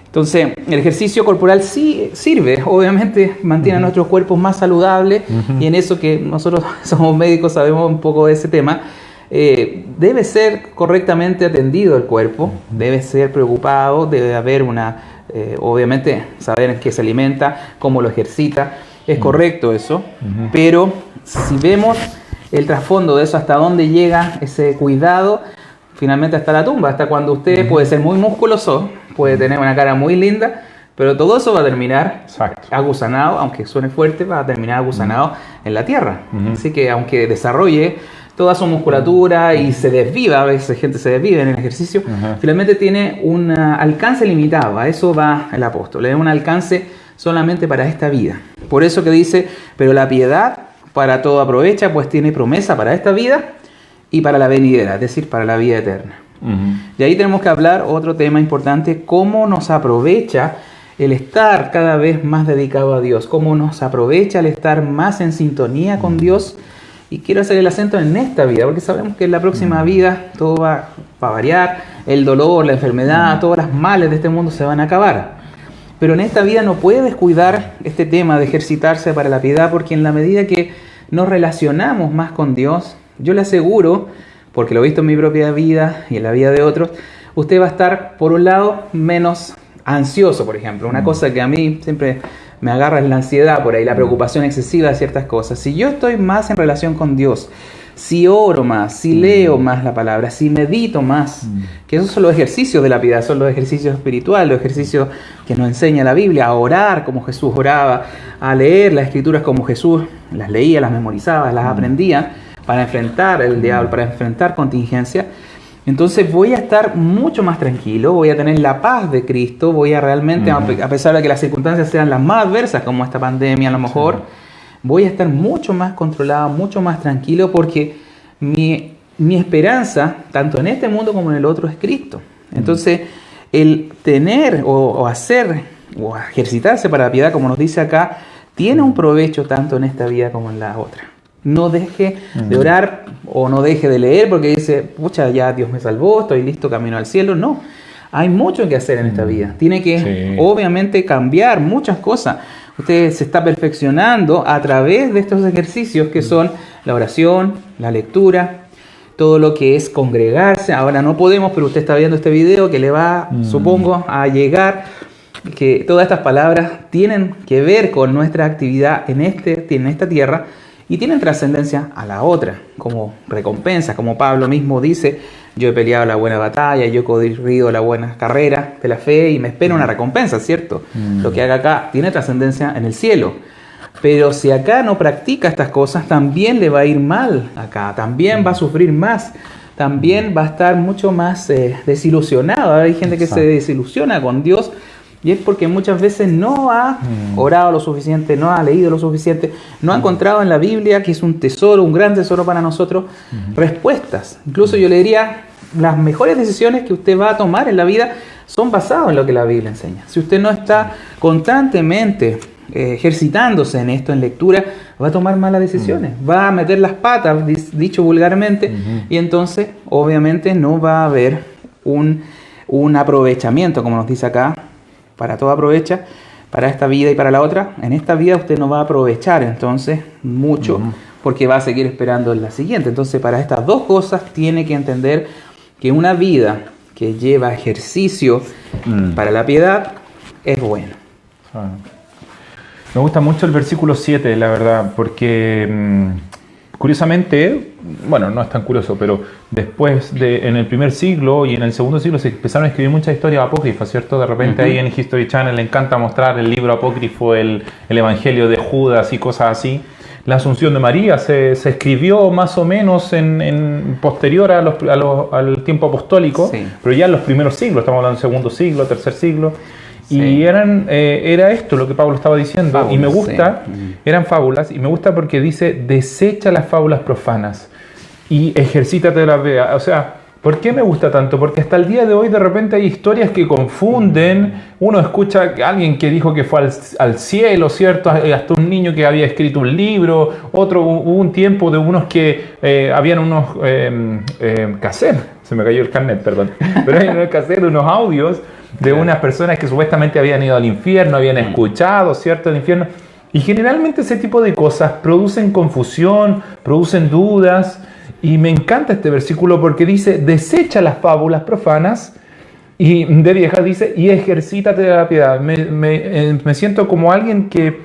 Speaker 2: Entonces, el ejercicio corporal sí sirve, obviamente mantiene a nuestros cuerpos más saludables, y en eso que nosotros somos médicos sabemos un poco de ese tema. Debe ser correctamente atendido el cuerpo, debe ser preocupado, debe haber obviamente saber en qué se alimenta, cómo lo ejercita, es correcto eso, pero si vemos el trasfondo de eso, hasta dónde llega ese cuidado, finalmente hasta la tumba, hasta cuando usted puede ser muy musculoso, puede tener una cara muy linda, pero todo eso va a terminar agusanado, aunque suene fuerte, va a terminar agusanado en la tierra. Así que aunque desarrolle toda su musculatura y se desviva, a veces gente se desvive en el ejercicio, finalmente tiene un alcance limitado. A eso va el apóstol, es un alcance solamente para esta vida. Por eso que dice, pero la piedad para todo aprovecha, pues tiene promesa para esta vida y para la venidera, es decir, para la vida eterna. Y ahí tenemos que hablar otro tema importante, cómo nos aprovecha el estar cada vez más dedicado a Dios, cómo nos aprovecha el estar más en sintonía con Dios. Y quiero hacer el acento en esta vida, porque sabemos que en la próxima vida todo va a variar, el dolor, la enfermedad, todas las males de este mundo se van a acabar. Pero en esta vida no puede descuidar este tema de ejercitarse para la piedad, porque en la medida que nos relacionamos más con Dios, yo le aseguro, porque lo he visto en mi propia vida y en la vida de otros, usted va a estar, por un lado, menos ansioso, por ejemplo. Una cosa que a mí siempre me agarra es la ansiedad por ahí, la preocupación excesiva de ciertas cosas. Si yo estoy más en relación con Dios, si oro más, si leo más la palabra, si medito más, que esos son los ejercicios de la piedad, son los ejercicios espirituales, los ejercicios que nos enseña la Biblia, a orar como Jesús oraba, a leer las escrituras como Jesús las leía, las memorizaba, las aprendía para enfrentar el diablo, para enfrentar contingencia. Entonces voy a estar mucho más tranquilo, voy a tener la paz de Cristo, voy a realmente, a pesar de que las circunstancias sean las más adversas, como esta pandemia a lo mejor, voy a estar mucho más controlado, mucho más tranquilo, porque mi esperanza, tanto en este mundo como en el otro, es Cristo. Entonces, el tener o hacer o ejercitarse para la piedad, como nos dice acá, tiene un provecho tanto en esta vida como en la otra. No deje de orar o no deje de leer porque dice, pucha, ya Dios me salvó, estoy listo, camino al cielo. No, hay mucho que hacer en esta vida. Tiene que, obviamente, cambiar muchas cosas. Usted se está perfeccionando a través de estos ejercicios que son la oración, la lectura, todo lo que es congregarse. Ahora no podemos, pero usted está viendo este video que le va, supongo, a llegar, que todas estas palabras tienen que ver con nuestra actividad en esta tierra, y tienen trascendencia a la otra, como recompensa, como Pablo mismo dice, yo he peleado la buena batalla, yo he corrido la buena carrera de la fe y me espera una recompensa, ¿cierto? Lo que haga acá tiene trascendencia en el cielo. Pero si acá no practica estas cosas, también le va a ir mal acá, también va a sufrir más, también va a estar mucho más desilusionado. Hay gente que se desilusiona con Dios, y es porque muchas veces no ha orado lo suficiente, no ha leído lo suficiente, no ha encontrado en la Biblia, que es un tesoro, un gran tesoro para nosotros, respuestas. Incluso yo le diría, las mejores decisiones que usted va a tomar en la vida son basadas en lo que la Biblia enseña. Si usted no está constantemente ejercitándose en esto, en lectura, va a tomar malas decisiones, va a meter las patas, dicho vulgarmente, y entonces obviamente no va a haber un aprovechamiento, como nos dice acá. Para todo aprovecha, para esta vida y para la otra. En esta vida usted no va a aprovechar entonces mucho, porque va a seguir esperando en la siguiente. Entonces, para estas dos cosas tiene que entender que una vida que lleva ejercicio para la piedad es buena.
Speaker 3: Me gusta mucho el versículo 7, la verdad, porque curiosamente, bueno, no es tan curioso, pero después en el primer siglo y en el segundo siglo se empezaron a escribir muchas historias apócrifas, ¿cierto? De repente ahí en History Channel le encanta mostrar el libro apócrifo, el Evangelio de Judas y cosas así. La Asunción de María se escribió más o menos en posterior al tiempo apostólico, pero ya en los primeros siglos, estamos hablando del segundo siglo, tercer siglo. Y era esto lo que Pablo estaba diciendo, fábulas, y me gusta, eran fábulas, y me gusta porque dice, desecha las fábulas profanas y ejercítate de la piedad. O sea, ¿por qué me gusta tanto? Porque hasta el día de hoy de repente hay historias que confunden, uno escucha a alguien que dijo que fue al cielo, ¿cierto? Hasta un niño que había escrito un libro, hubo un tiempo de unos que habían unos cassettes, se me cayó el carnet, perdón, pero hay unos cassettes, unos audios, de unas personas que supuestamente habían ido al infierno, habían escuchado, ¿cierto?, el infierno. Y generalmente ese tipo de cosas producen confusión, producen dudas. Y me encanta este versículo porque dice, desecha las fábulas profanas, y de viejas dice, y ejercítate de la piedad. Me siento como alguien que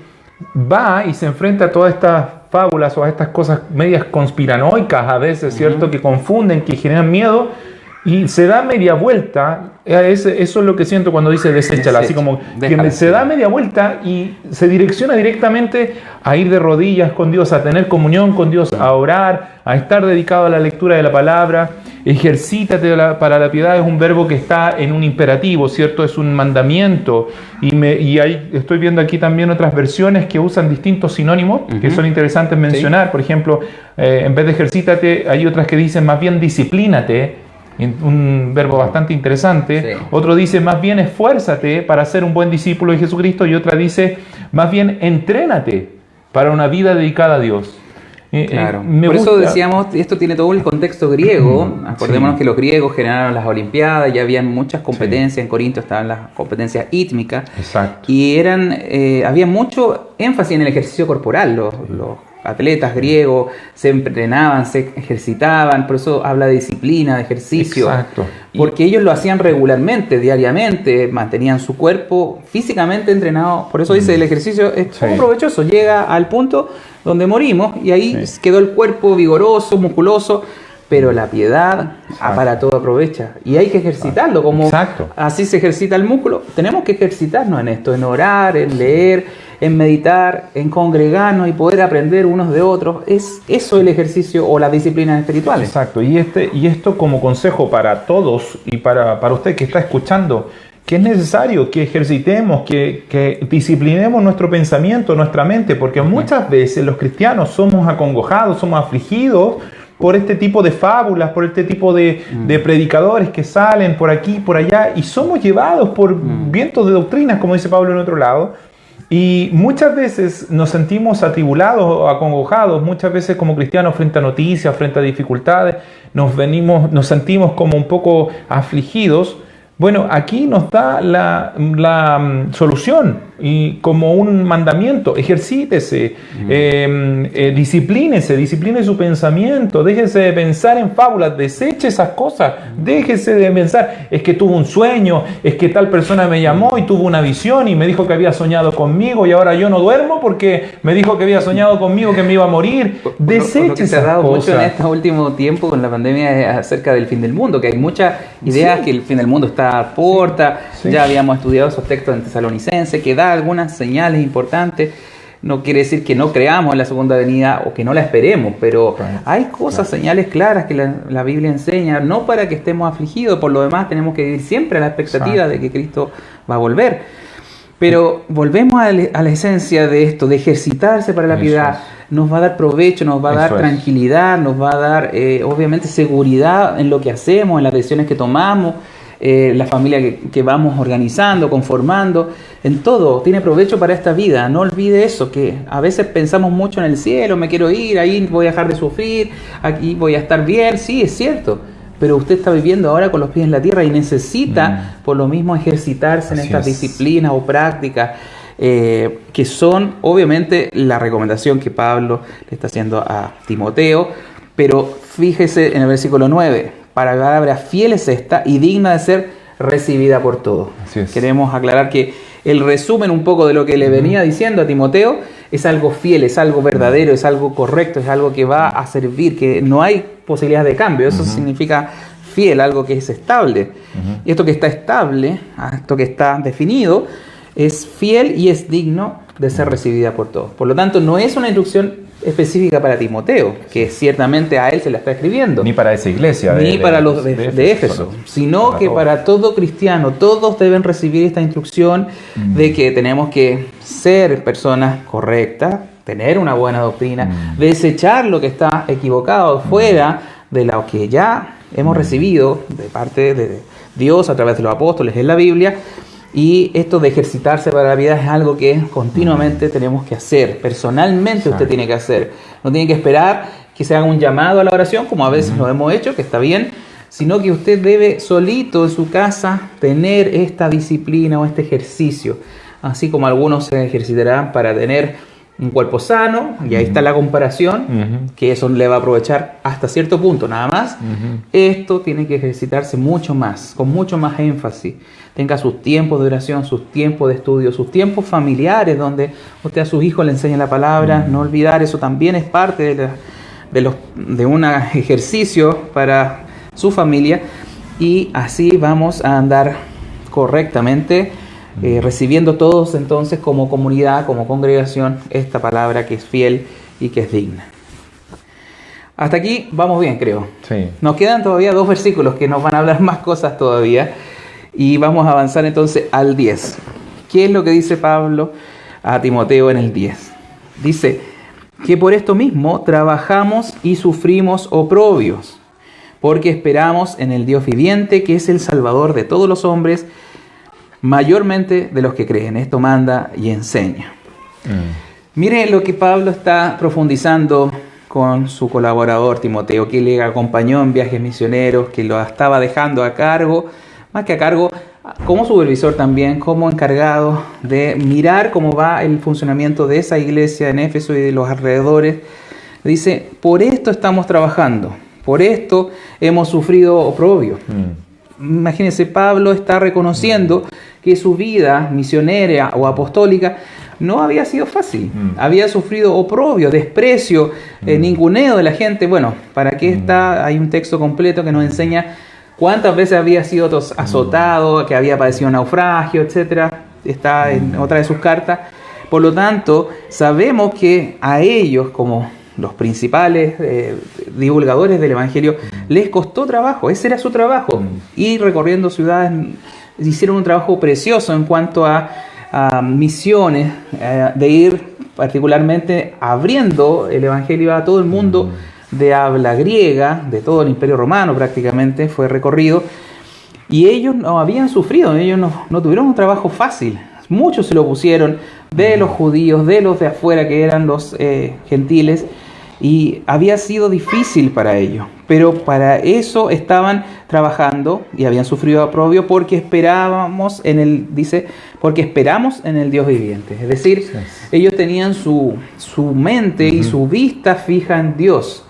Speaker 3: va y se enfrenta a todas estas fábulas o a estas cosas medias conspiranoicas a veces, ¿cierto?, que confunden, que generan miedo. Y se da media vuelta, eso es lo que siento cuando dice deséchala, así como que se da media vuelta y se direcciona directamente a ir de rodillas con Dios, a tener comunión con Dios, a orar, a estar dedicado a la lectura de la palabra. ejercítate para la piedad es un verbo que está en un imperativo, ¿cierto? Es un mandamiento. Y estoy viendo aquí también otras versiones que usan distintos sinónimos que son interesantes mencionar. Por ejemplo, en vez de ejercítate, hay otras que dicen más bien disciplínate, un verbo bastante interesante. Otro dice más bien esfuérzate para ser un buen discípulo de Jesucristo, y otra dice más bien entrénate para una vida dedicada a Dios.
Speaker 2: Claro. Por eso decíamos, esto tiene todo el contexto griego. Acordémonos que los griegos generaron las Olimpiadas, ya habían muchas competencias. En Corinto estaban las competencias ítmicas.
Speaker 3: Exacto.
Speaker 2: Y había mucho énfasis en el ejercicio corporal. Los atletas griegos se entrenaban, se ejercitaban, por eso habla de disciplina, de ejercicio.
Speaker 3: Exacto.
Speaker 2: Porque ellos lo hacían regularmente, diariamente, mantenían su cuerpo físicamente entrenado. Por eso dice, el ejercicio es muy provechoso, llega al punto donde morimos y ahí quedó el cuerpo vigoroso, musculoso, pero la piedad para todo aprovecha y hay que ejercitarlo, como así se ejercita el músculo. Tenemos que ejercitarnos en esto, en orar, en leer, en meditar, en congregarnos y poder aprender unos de otros. Es eso el ejercicio o las disciplinas espirituales.
Speaker 3: Exacto, y esto como consejo para todos y para usted que está escuchando, que es necesario que ejercitemos, que disciplinemos nuestro pensamiento, nuestra mente, porque muchas veces los cristianos somos acongojados, somos afligidos por este tipo de fábulas, por este tipo de predicadores que salen por aquí, por allá, y somos llevados por vientos de doctrinas, como dice Pablo en otro lado, y muchas veces nos sentimos atribulados o acongojados, muchas veces como cristianos frente a noticias, frente a dificultades, nos sentimos como un poco afligidos. Bueno, aquí nos da la solución y como un mandamiento: ejercítese, discipline su pensamiento, déjese de pensar en fábulas, deseche esas cosas, déjese de pensar, es que tuve un sueño, es que tal persona me llamó y tuvo una visión y me dijo que había soñado conmigo y ahora yo no duermo porque me dijo que había soñado conmigo que me iba a morir. Deseche
Speaker 2: lo que se ha dado mucho en este último tiempo con la pandemia es acerca del fin del mundo, que hay muchas ideas que el fin del mundo está a la puerta. Ya habíamos estudiado esos textos en Tesalonicenses que da algunas señales importantes. No quiere decir que no creamos en la segunda venida o que no la esperemos, pero hay cosas, señales claras que la Biblia enseña, no para que estemos afligidos. Por lo demás tenemos que vivir siempre a la expectativa de que Cristo va a volver. Pero volvemos a la esencia de esto, de ejercitarse para la piedad. Nos va a dar provecho, nos va a dar tranquilidad, nos va a dar obviamente seguridad en lo que hacemos, en las decisiones que tomamos, la familia que vamos organizando, conformando, en todo, tiene provecho para esta vida. No olvide eso, que a veces pensamos mucho en el cielo, me quiero ir, ahí voy a dejar de sufrir, aquí voy a estar bien. Sí, es cierto, pero usted está viviendo ahora con los pies en la tierra y necesita por lo mismo ejercitarse en estas disciplinas o prácticas que son obviamente la recomendación que Pablo le está haciendo a Timoteo. Pero fíjese en el versículo 9: palabra fiel es esta y digna de ser recibida por todos. Queremos aclarar que el resumen un poco de lo que le venía diciendo a Timoteo es algo fiel, es algo verdadero, es algo correcto, es algo que va a servir, que no hay posibilidad de cambio. Eso significa fiel, algo que es estable. Y esto que está estable, esto que está definido, es fiel y es digno de ser recibida por todos. Por lo tanto, no es una instrucción específica para Timoteo, que ciertamente a él se la está escribiendo,
Speaker 3: ni para esa iglesia,
Speaker 2: ni para los de Éfeso, sino que para todo cristiano. Todos deben recibir esta instrucción de que tenemos que ser personas correctas, tener una buena doctrina, desechar lo que está equivocado fuera de lo que ya hemos recibido de parte de Dios a través de los apóstoles en la Biblia. Y esto de ejercitarse para la vida es algo que continuamente tenemos que hacer. Personalmente usted tiene que hacer. No tiene que esperar que se haga un llamado a la oración, como a veces lo hemos hecho, que está bien, sino que usted debe solito en su casa tener esta disciplina o este ejercicio. Así como algunos se ejercitarán para tener un cuerpo sano, y ahí está la comparación, que eso le va a aprovechar hasta cierto punto, nada más. Esto tiene que ejercitarse mucho más, con mucho más énfasis. Tenga sus tiempos de oración, sus tiempos de estudio, sus tiempos familiares, donde usted a sus hijos le enseña la palabra. No olvidar, eso también es parte de un ejercicio para su familia, y así vamos a andar correctamente, recibiendo todos entonces como comunidad, como congregación, esta palabra que es fiel y que es digna. Hasta aquí vamos bien, creo.
Speaker 3: Sí.
Speaker 2: Nos quedan todavía 2 versículos que nos van a hablar más cosas todavía. Y vamos a avanzar entonces al 10. ¿Qué es lo que dice Pablo a Timoteo en el 10? Dice que por esto mismo trabajamos y sufrimos oprobios, porque esperamos en el Dios viviente, que es el Salvador de todos los hombres, mayormente de los que creen. Esto manda y enseña. Miren lo que Pablo está profundizando con su colaborador Timoteo, que le acompañó en viajes misioneros, que lo estaba dejando a cargo, más que a cargo, como supervisor también, como encargado de mirar cómo va el funcionamiento de esa iglesia en Éfeso y de los alrededores. Dice, por esto estamos trabajando, por esto hemos sufrido oprobio. Imagínense, Pablo está reconociendo que su vida misionera o apostólica no había sido fácil. Había sufrido oprobio, desprecio, ninguneo de la gente. Bueno, ¿para qué está? Hay un texto completo que nos enseña cuántas veces había sido azotado, que había padecido naufragio, etc. Está en otra de sus cartas. Por lo tanto, sabemos que a ellos, como los principales divulgadores del Evangelio, les costó trabajo. Ese era su trabajo. Ir recorriendo ciudades, hicieron un trabajo precioso en cuanto a misiones, de ir particularmente abriendo el Evangelio a todo el mundo de habla griega, de todo el Imperio Romano prácticamente fue recorrido, y ellos no habían sufrido, ellos no tuvieron un trabajo fácil. Muchos se lo pusieron, de los judíos, de los de afuera que eran los gentiles, y había sido difícil para ellos, pero para eso estaban trabajando y habían sufrido oprobio porque esperamos en el, dice, porque esperamos en el Dios viviente. Es decir, ellos tenían su mente y su vista fija en Dios.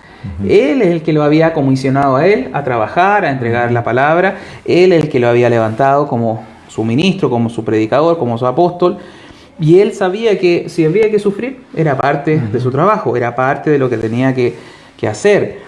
Speaker 2: Él es el que lo había comisionado a él a trabajar, a entregar la palabra. Él es el que lo había levantado como su ministro, como su predicador, como su apóstol. Y él sabía que si había que sufrir, era parte de su trabajo, era parte de lo que tenía que hacer.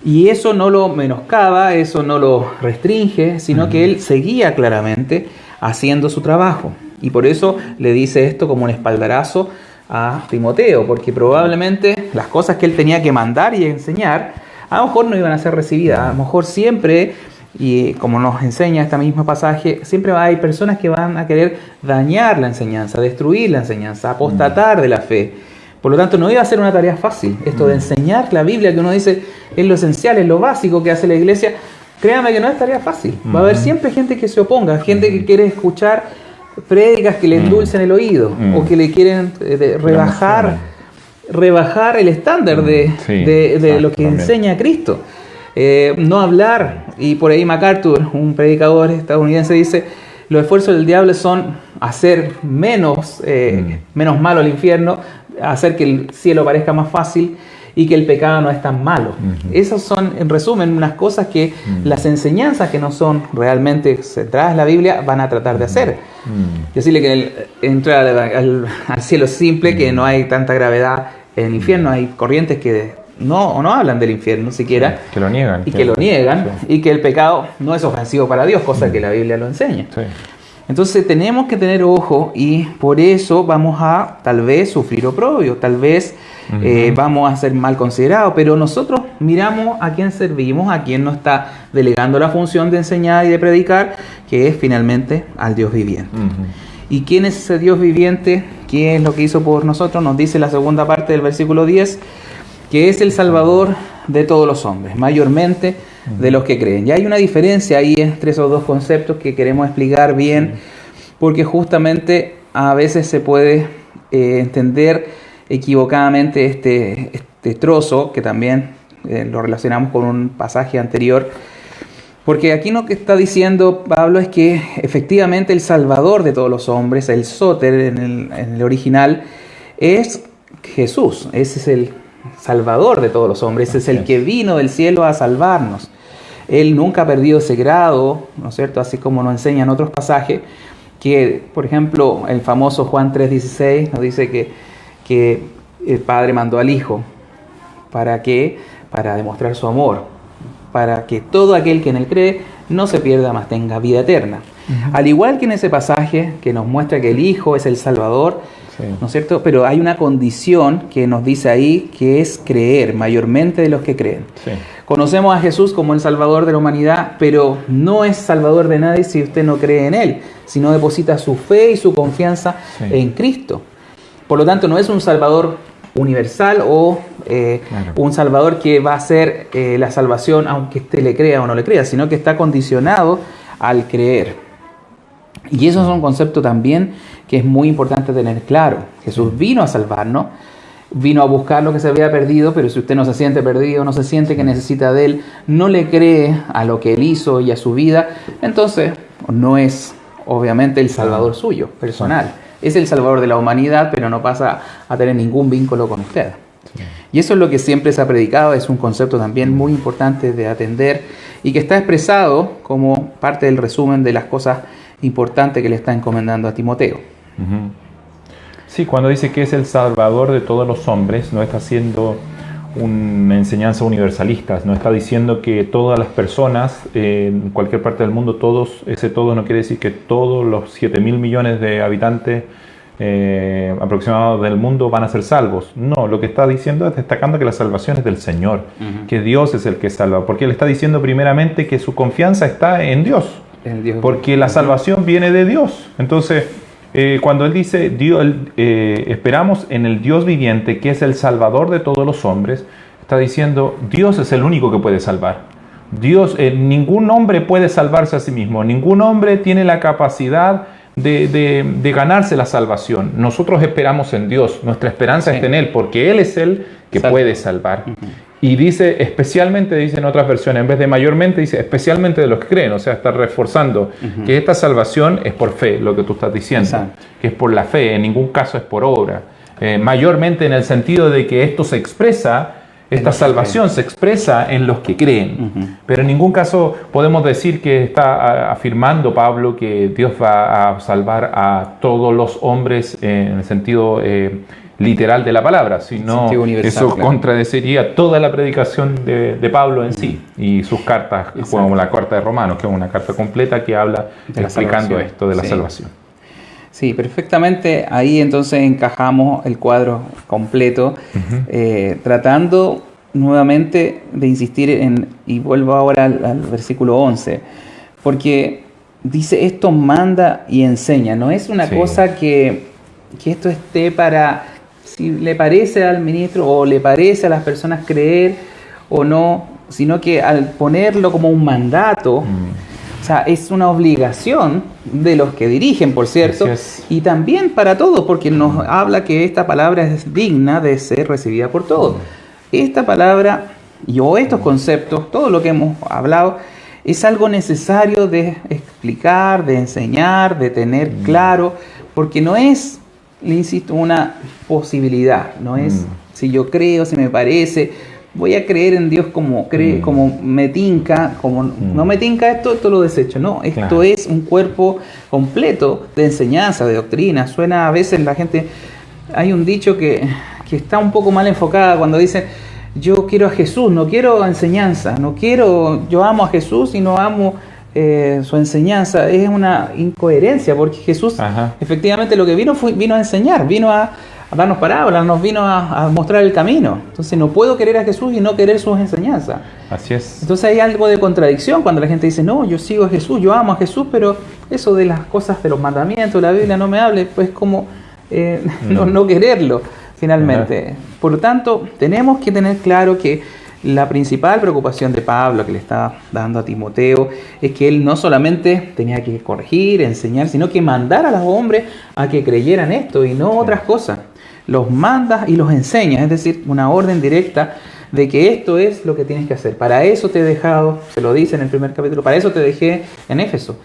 Speaker 2: Y eso no lo menoscaba, eso no lo restringe, sino que él seguía claramente haciendo su trabajo. Y por eso le dice esto como un espaldarazo a Timoteo, porque probablemente las cosas que él tenía que mandar y enseñar, a lo mejor no iban a ser recibidas. A lo mejor siempre, y como nos enseña este mismo pasaje, siempre hay personas que van a querer dañar la enseñanza, destruir la enseñanza, apostatar de la fe. Por lo tanto, no iba a ser una tarea fácil esto de enseñar la Biblia, que uno dice es lo esencial, es lo básico que hace la iglesia. Créame que no es tarea fácil. Va a haber siempre gente que se oponga, gente que quiere escuchar prédicas que le endulcen el oído, o que le quieren rebajar el estándar de lo que enseña Cristo. No hablar, y por ahí MacArthur, un predicador estadounidense, dice: los esfuerzos del diablo son hacer menos malo el infierno, hacer que el cielo parezca más fácil y que el pecado no es tan malo. Esas son, en resumen, unas cosas que las enseñanzas que no son realmente centradas en la Biblia van a tratar de hacer. Decirle que entrar al cielo simple, que no hay tanta gravedad en el infierno, hay corrientes que no hablan del infierno siquiera,
Speaker 3: que lo niegan,
Speaker 2: y que lo niegan, y que el pecado no es ofensivo para Dios, cosa que la Biblia lo enseña. Entonces tenemos que tener ojo, y por eso vamos a tal vez sufrir oprobio, tal vez vamos a ser mal considerados, pero nosotros miramos a quién servimos, a quién nos está delegando la función de enseñar y de predicar, que es finalmente al Dios viviente. ¿Y quién es ese Dios viviente? ¿Qué es lo que hizo por nosotros? Nos dice la segunda parte del versículo 10, que es el Salvador de todos los hombres, mayormente de los que creen. Y hay una diferencia ahí entre esos dos conceptos que queremos explicar bien, porque justamente a veces se puede entender equivocadamente este trozo, que también lo relacionamos con un pasaje anterior, porque aquí lo que está diciendo Pablo es que efectivamente el Salvador de todos los hombres, el Soter en el original, es Jesús. Ese es el Salvador de todos los hombres, ese es el que vino del cielo a salvarnos. Él nunca ha perdido ese grado, ¿no es cierto? Así como nos enseñan otros pasajes, que por ejemplo el famoso Juan 3:16 nos dice que el Padre mandó al Hijo. ¿Para qué? Para demostrar su amor, para que todo aquel que en Él cree no se pierda, mas tenga vida eterna. Al igual que en ese pasaje que nos muestra que el Hijo es el Salvador,
Speaker 3: Sí.
Speaker 2: ¿no es cierto? Pero hay una condición que nos dice ahí, que es creer, mayormente de los que creen.
Speaker 3: Sí.
Speaker 2: Conocemos a Jesús como el Salvador de la humanidad, pero no es Salvador de nadie si usted no cree en Él, sino deposita su fe y su confianza
Speaker 3: Sí.
Speaker 2: en Cristo. Por lo tanto, no es un Salvador universal o
Speaker 3: Claro.
Speaker 2: un Salvador que va a ser la salvación aunque usted le crea o no le crea, sino que está condicionado al creer. Y esos son conceptos también que es muy importante tener claro. Jesús vino a salvarnos, vino a buscar lo que se había perdido, pero si usted no se siente perdido, no se siente que necesita de Él, no le cree a lo que Él hizo y a su vida, entonces no es obviamente el Salvador suyo, personal. Es el Salvador de la humanidad, pero no pasa a tener ningún vínculo con usted.
Speaker 3: Sí.
Speaker 2: Y eso es lo que siempre se ha predicado, es un concepto también muy importante de atender y que está expresado como parte del resumen de las cosas importantes que le está encomendando a Timoteo.
Speaker 3: Ujú. Sí, cuando dice que es el Salvador de todos los hombres, no está haciendo una enseñanza universalista, no está diciendo que todas las personas en cualquier parte del mundo, todos, ese todo no quiere decir que todos los 7.000 millones de habitantes aproximados del mundo van a ser salvos. No, lo que está diciendo es destacando que la salvación es del Señor, que Dios es el que salva, porque Él está diciendo primeramente que su confianza está en Dios,
Speaker 2: El Dios-
Speaker 3: porque la salvación viene de Dios. Entonces, cuando Él dice, esperamos en el Dios viviente, que es el Salvador de todos los hombres, está diciendo, Dios es el único que puede salvar. Dios, ningún hombre puede salvarse a sí mismo, ningún hombre tiene la capacidad de ganarse la salvación. Nosotros esperamos en Dios, nuestra esperanza
Speaker 2: Sí.
Speaker 3: está en Él, porque Él es el que
Speaker 2: Exacto.
Speaker 3: puede salvar. Y dice, especialmente, dice en otras versiones, en vez de mayormente, dice especialmente de los que creen. O sea, está reforzando que esta salvación es por fe, lo que tú estás diciendo.
Speaker 2: Exacto.
Speaker 3: Que es por la fe, en ningún caso es por obra. Mayormente en el sentido de que esto se expresa, esta salvación se expresa en los que creen. Pero en ningún caso podemos decir que está afirmando Pablo que Dios va a salvar a todos los hombres en el sentido literal de la palabra, sino
Speaker 2: Sentido universal,
Speaker 3: eso
Speaker 2: claro.
Speaker 3: contradeciría toda la predicación de Pablo en sí y sus cartas,
Speaker 2: Exacto.
Speaker 3: como la carta de Romanos, que es una carta completa que habla
Speaker 2: De la
Speaker 3: explicando
Speaker 2: salvación.
Speaker 3: esto de la
Speaker 2: Sí.
Speaker 3: salvación.
Speaker 2: Sí, perfectamente. Ahí entonces encajamos el cuadro completo, tratando nuevamente de insistir en, y vuelvo ahora al versículo 11, porque dice esto manda y enseña, no es una
Speaker 3: Sí.
Speaker 2: cosa que esto esté para, si le parece al ministro o le parece a las personas creer o no, sino que al ponerlo como un mandato, o sea, es una obligación de los que dirigen, por cierto,
Speaker 3: Así es.
Speaker 2: y también para todos, porque nos habla que esta palabra es digna de ser recibida por todos. Esta palabra o estos conceptos, todo lo que hemos hablado, es algo necesario de explicar, de enseñar, de tener claro, porque no es, le insisto, una posibilidad, no es si yo creo, si me parece, voy a creer en Dios como como me tinca, como no me tinca esto lo desecho. No, esto
Speaker 3: Claro.
Speaker 2: es un cuerpo completo de enseñanza, de doctrina. Suena a veces la gente, hay un dicho que está un poco mal enfocada cuando dicen, yo quiero a Jesús, no quiero enseñanza, yo amo a Jesús y no amo su enseñanza. Es una incoherencia, porque Jesús
Speaker 3: Ajá.
Speaker 2: efectivamente lo que vino a enseñar, vino a darnos parábolas, nos vino a mostrar el camino. Entonces no puedo querer a Jesús y no querer sus enseñanzas.
Speaker 3: Así es.
Speaker 2: Entonces hay algo de contradicción cuando la gente dice, no, yo sigo a Jesús, yo amo a Jesús, pero eso de las cosas de los mandamientos, la Biblia no me hable, pues como no quererlo finalmente. Por lo tanto, tenemos que tener claro que la principal preocupación de Pablo que le está dando a Timoteo es que él no solamente tenía que corregir, enseñar, sino que mandar a los hombres a que creyeran esto y no otras cosas. Los mandas y los enseñas, es decir, una orden directa de que esto es lo que tienes que hacer. Para eso te he dejado, se lo dice en el primer capítulo, para eso te dejé en Éfeso,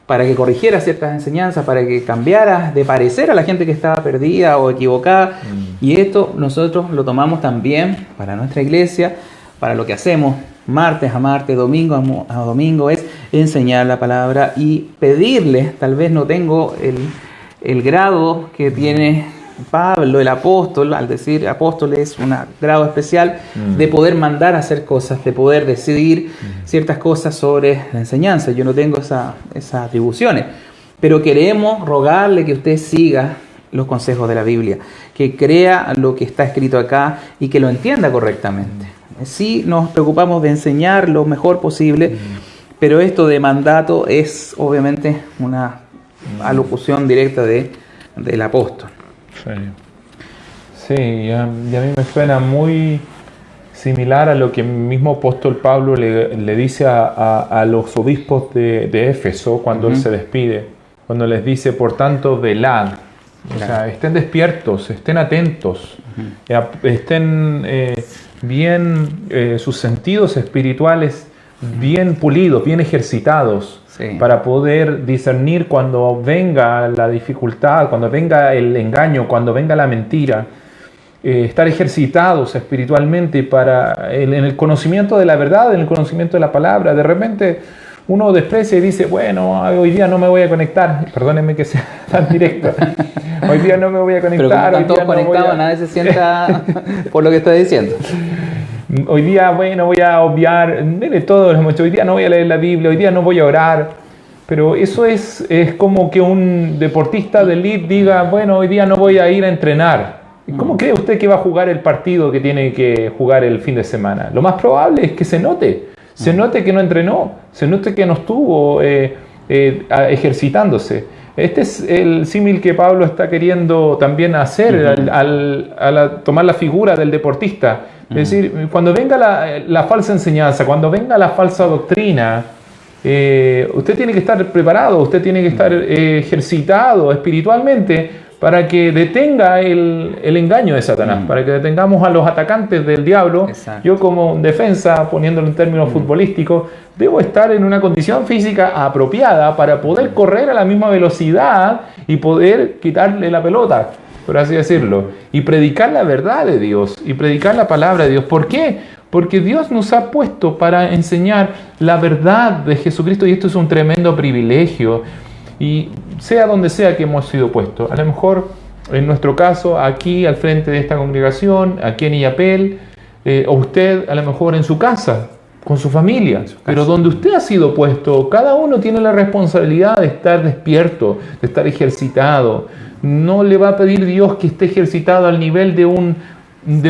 Speaker 2: para que corrigieras ciertas enseñanzas, para que cambiaras de parecer a la gente que estaba perdida o equivocada. Y esto nosotros lo tomamos también para nuestra iglesia, para lo que hacemos martes a martes, domingo a domingo, es enseñar la palabra y pedirle, tal vez no tengo el grado que tiene Pablo, el apóstol, al decir apóstol es un grado especial de poder mandar a hacer cosas, de poder decidir ciertas cosas sobre la enseñanza. Yo no tengo esas atribuciones, pero queremos rogarle que usted siga los consejos de la Biblia, que crea lo que está escrito acá y que lo entienda correctamente. Sí nos preocupamos de enseñar lo mejor posible, pero esto de mandato es obviamente una alocución directa del apóstol.
Speaker 3: Sí, y a mí me suena muy similar a lo que el mismo apóstol Pablo le dice a los obispos de Éfeso cuando él se despide, cuando les dice, por tanto, velad. O sea, estén despiertos, estén atentos, estén bien, sus sentidos espirituales bien pulidos, bien ejercitados, para poder discernir cuando venga la dificultad, cuando venga el engaño, cuando venga la mentira. Estar ejercitados espiritualmente en el conocimiento de la verdad, en el conocimiento de la palabra. De repente uno desprecia y dice, bueno, hoy día no me voy a conectar. Perdónenme que sea tan directo. Hoy día no me voy a conectar.
Speaker 2: Pero como están todos conectados, nadie se sienta por lo que estoy diciendo.
Speaker 3: Hoy día, bueno, voy a obviar, todos hemos dicho, hoy día no voy a leer la Biblia, hoy día no voy a orar. Pero eso es como que un deportista de elite diga, bueno, hoy día no voy a ir a entrenar. ¿Cómo cree usted que va a jugar el partido que tiene que jugar el fin de semana? Lo más probable es que se note que no entrenó, se note que no estuvo ejercitándose. Este es el símil que Pablo está queriendo también hacer al tomar la figura del deportista. Es decir, cuando venga la falsa enseñanza, cuando venga la falsa doctrina, usted tiene que estar preparado, usted tiene que estar ejercitado espiritualmente para que detenga el engaño de Satanás, para que detengamos a los atacantes del diablo. Exacto. Yo como defensa, poniéndolo en términos futbolísticos, debo estar en una condición física apropiada para poder correr a la misma velocidad y poder quitarle la pelota, por así decirlo, y predicar la verdad de Dios, y predicar la palabra de Dios. ¿Por qué? Porque Dios nos ha puesto para enseñar la verdad de Jesucristo, y esto es un tremendo privilegio. Y sea donde sea que hemos sido puestos, a lo mejor en nuestro caso aquí al frente de esta congregación, aquí en Illapel, o usted a lo mejor en su casa, con su familia, pero donde usted ha sido puesto, cada uno tiene la responsabilidad de estar despierto, de estar ejercitado. No le va a pedir Dios que esté ejercitado al nivel de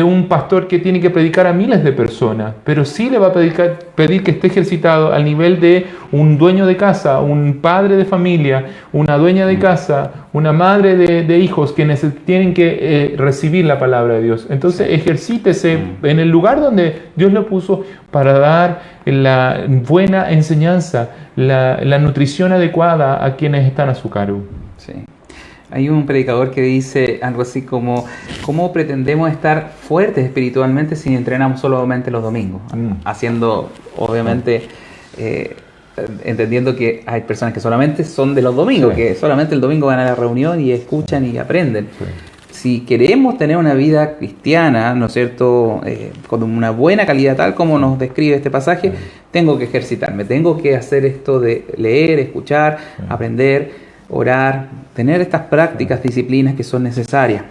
Speaker 3: un pastor que tiene que predicar a miles de personas, pero sí le va a pedir que esté ejercitado al nivel de un dueño de casa, un padre de familia, una dueña de casa, una madre de hijos que tienen que recibir la palabra de Dios. Entonces ejercítese en el lugar donde Dios lo puso para dar la buena enseñanza, la nutrición adecuada a quienes están a su cargo.
Speaker 2: Sí. Hay un predicador que dice algo así como, ¿cómo pretendemos estar fuertes espiritualmente si entrenamos solamente los domingos? Haciendo, obviamente, entendiendo que hay personas que solamente son de los domingos, que solamente el domingo van a la reunión y escuchan y aprenden. Si queremos tener una vida cristiana, ¿no es cierto?, con una buena calidad, tal como nos describe este pasaje, tengo que ejercitarme, tengo que hacer esto de leer, escuchar, aprender, orar, tener estas prácticas, disciplinas que son necesarias.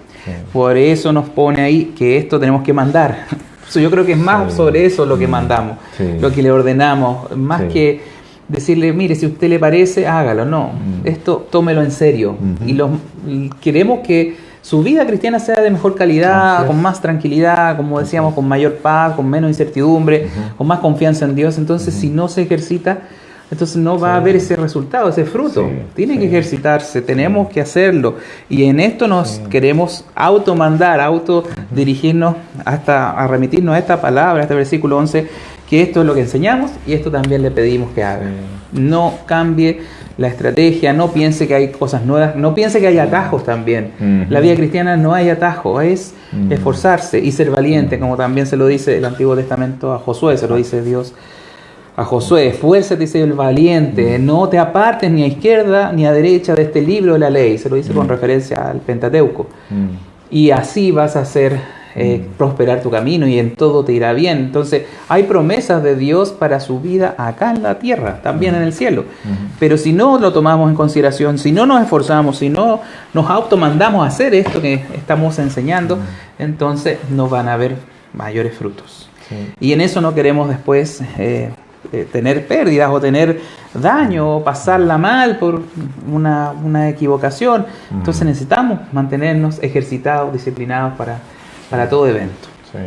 Speaker 2: Por eso nos pone ahí que esto tenemos que mandar. Yo creo que es más sobre eso lo que mandamos, lo que le ordenamos, más que decirle, mire, si a usted le parece, hágalo. No, esto tómelo en serio. Y queremos que su vida cristiana sea de mejor calidad, con más tranquilidad, como decíamos, con mayor paz, con menos incertidumbre, con más confianza en Dios. Entonces, si no se ejercita, entonces no va a haber ese resultado, ese fruto. Tiene que ejercitarse, tenemos que hacerlo. Y en esto nos queremos automandar, autodirigirnos a remitirnos a esta palabra, a este versículo 11, que esto es lo que enseñamos y esto también le pedimos que haga. No cambie la estrategia, no piense que hay cosas nuevas, no piense que hay atajos también. La vida cristiana no hay atajos, es esforzarse y ser valiente, como también se lo dice el Antiguo Testamento a Josué, se lo dice Dios a Josué: esfuérzate y sé el valiente, no te apartes ni a izquierda ni a derecha de este libro de la ley. Se lo dice con referencia al Pentateuco. Y así vas a hacer prosperar tu camino y en todo te irá bien. Entonces hay promesas de Dios para su vida acá en la tierra, también en el cielo. Pero si no lo tomamos en consideración, si no nos esforzamos, si no nos automandamos a hacer esto que estamos enseñando, entonces no van a haber mayores frutos. Y en eso no queremos después tener pérdidas o tener daño o pasarla mal por una equivocación. Entonces necesitamos mantenernos ejercitados, disciplinados para todo evento.
Speaker 3: Sí.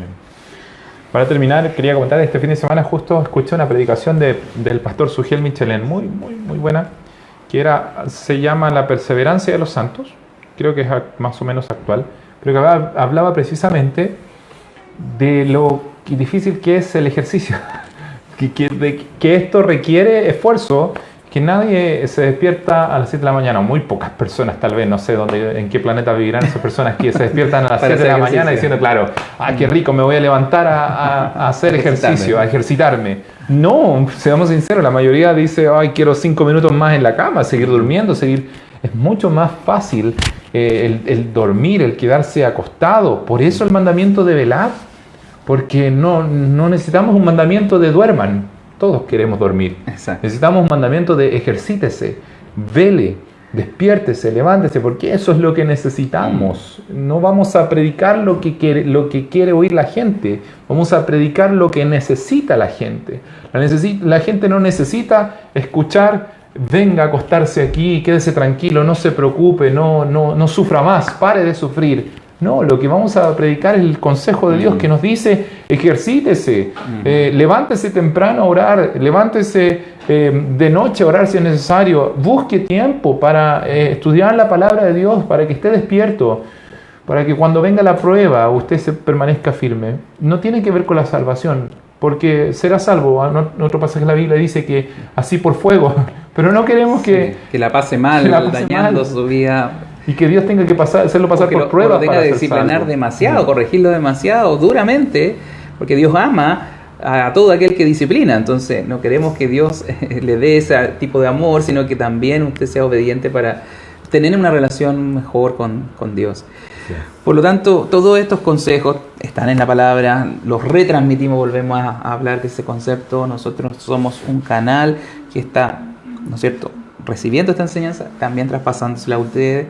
Speaker 3: Para terminar, quería comentar, este fin de semana justo escuché una predicación del pastor Sugiel Michelén, muy buena, que se llama La perseverancia de los santos, creo que es más o menos actual, pero que hablaba precisamente de lo difícil que es el ejercicio, que esto requiere esfuerzo, que nadie se despierta a las 7 de la mañana, muy pocas personas tal vez, no sé en qué planeta vivirán esas personas que se despiertan a las 7 de la mañana diciendo, claro, qué rico, me voy a levantar a hacer ejercicio, a ejercitarme. No, seamos sinceros, la mayoría dice, quiero 5 minutos más en la cama, seguir durmiendo, Es mucho más fácil el dormir, el quedarse acostado. Por eso el mandamiento de velar, porque no necesitamos un mandamiento de duerman. Todos queremos dormir.
Speaker 2: Exacto.
Speaker 3: Necesitamos un mandamiento de ejercítese, vele, despiértese, levántese, porque eso es lo que necesitamos. No vamos a predicar lo que quiere oír la gente, vamos a predicar lo que necesita la gente. La gente no necesita escuchar, venga a acostarse aquí, quédese tranquilo, no se preocupe, no sufra más, pare de sufrir. No, lo que vamos a predicar es el consejo de Dios que nos dice, ejercítese, levántese temprano a orar, levántese de noche a orar si es necesario, busque tiempo para estudiar la palabra de Dios, para que esté despierto, para que cuando venga la prueba usted permanezca firme. No tiene que ver con la salvación, porque será salvo. En otro pasaje de la Biblia dice que así por fuego, pero no queremos que
Speaker 2: la pase mal, dañando su vida.
Speaker 3: Y que Dios tenga que hacerlo pasar por pruebas.
Speaker 2: O tenga que disciplinar demasiado, corregirlo demasiado, duramente, porque Dios ama a todo aquel que disciplina. Entonces no queremos que Dios le dé ese tipo de amor, sino que también usted sea obediente para tener una relación mejor con Dios. Sí. Por lo tanto, todos estos consejos están en la palabra, los retransmitimos, volvemos a hablar de ese concepto. Nosotros somos un canal que está, ¿no es cierto?, recibiendo esta enseñanza, también traspasándosela a ustedes,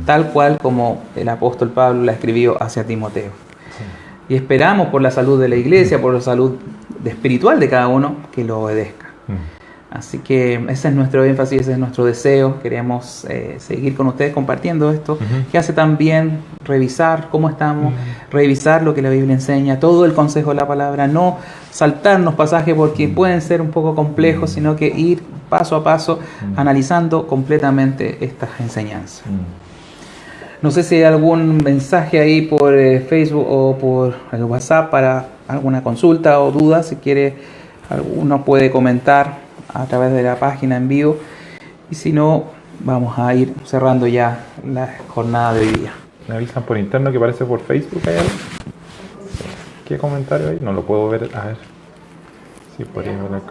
Speaker 2: tal cual como el apóstol Pablo la escribió hacia Timoteo. Sí. Y esperamos por la salud de la iglesia, por la salud espiritual de cada uno, que lo obedezca. Así que ese es nuestro énfasis, ese es nuestro deseo. Queremos seguir con ustedes compartiendo esto, que hace también revisar cómo estamos, revisar lo que la Biblia enseña, todo el consejo de la palabra, no saltarnos pasajes porque pueden ser un poco complejos, sino que ir paso a paso analizando completamente estas enseñanzas. No sé si hay algún mensaje ahí por Facebook o por el WhatsApp para alguna consulta o duda. Si quiere, alguno puede comentar a través de la página en vivo, y si no, vamos a ir cerrando ya la jornada de hoy día.
Speaker 3: Me avisan por interno que aparece por Facebook. ¿Hay algo? ¿Qué comentario hay? No lo puedo ver. A ver. Sí, por ahí ver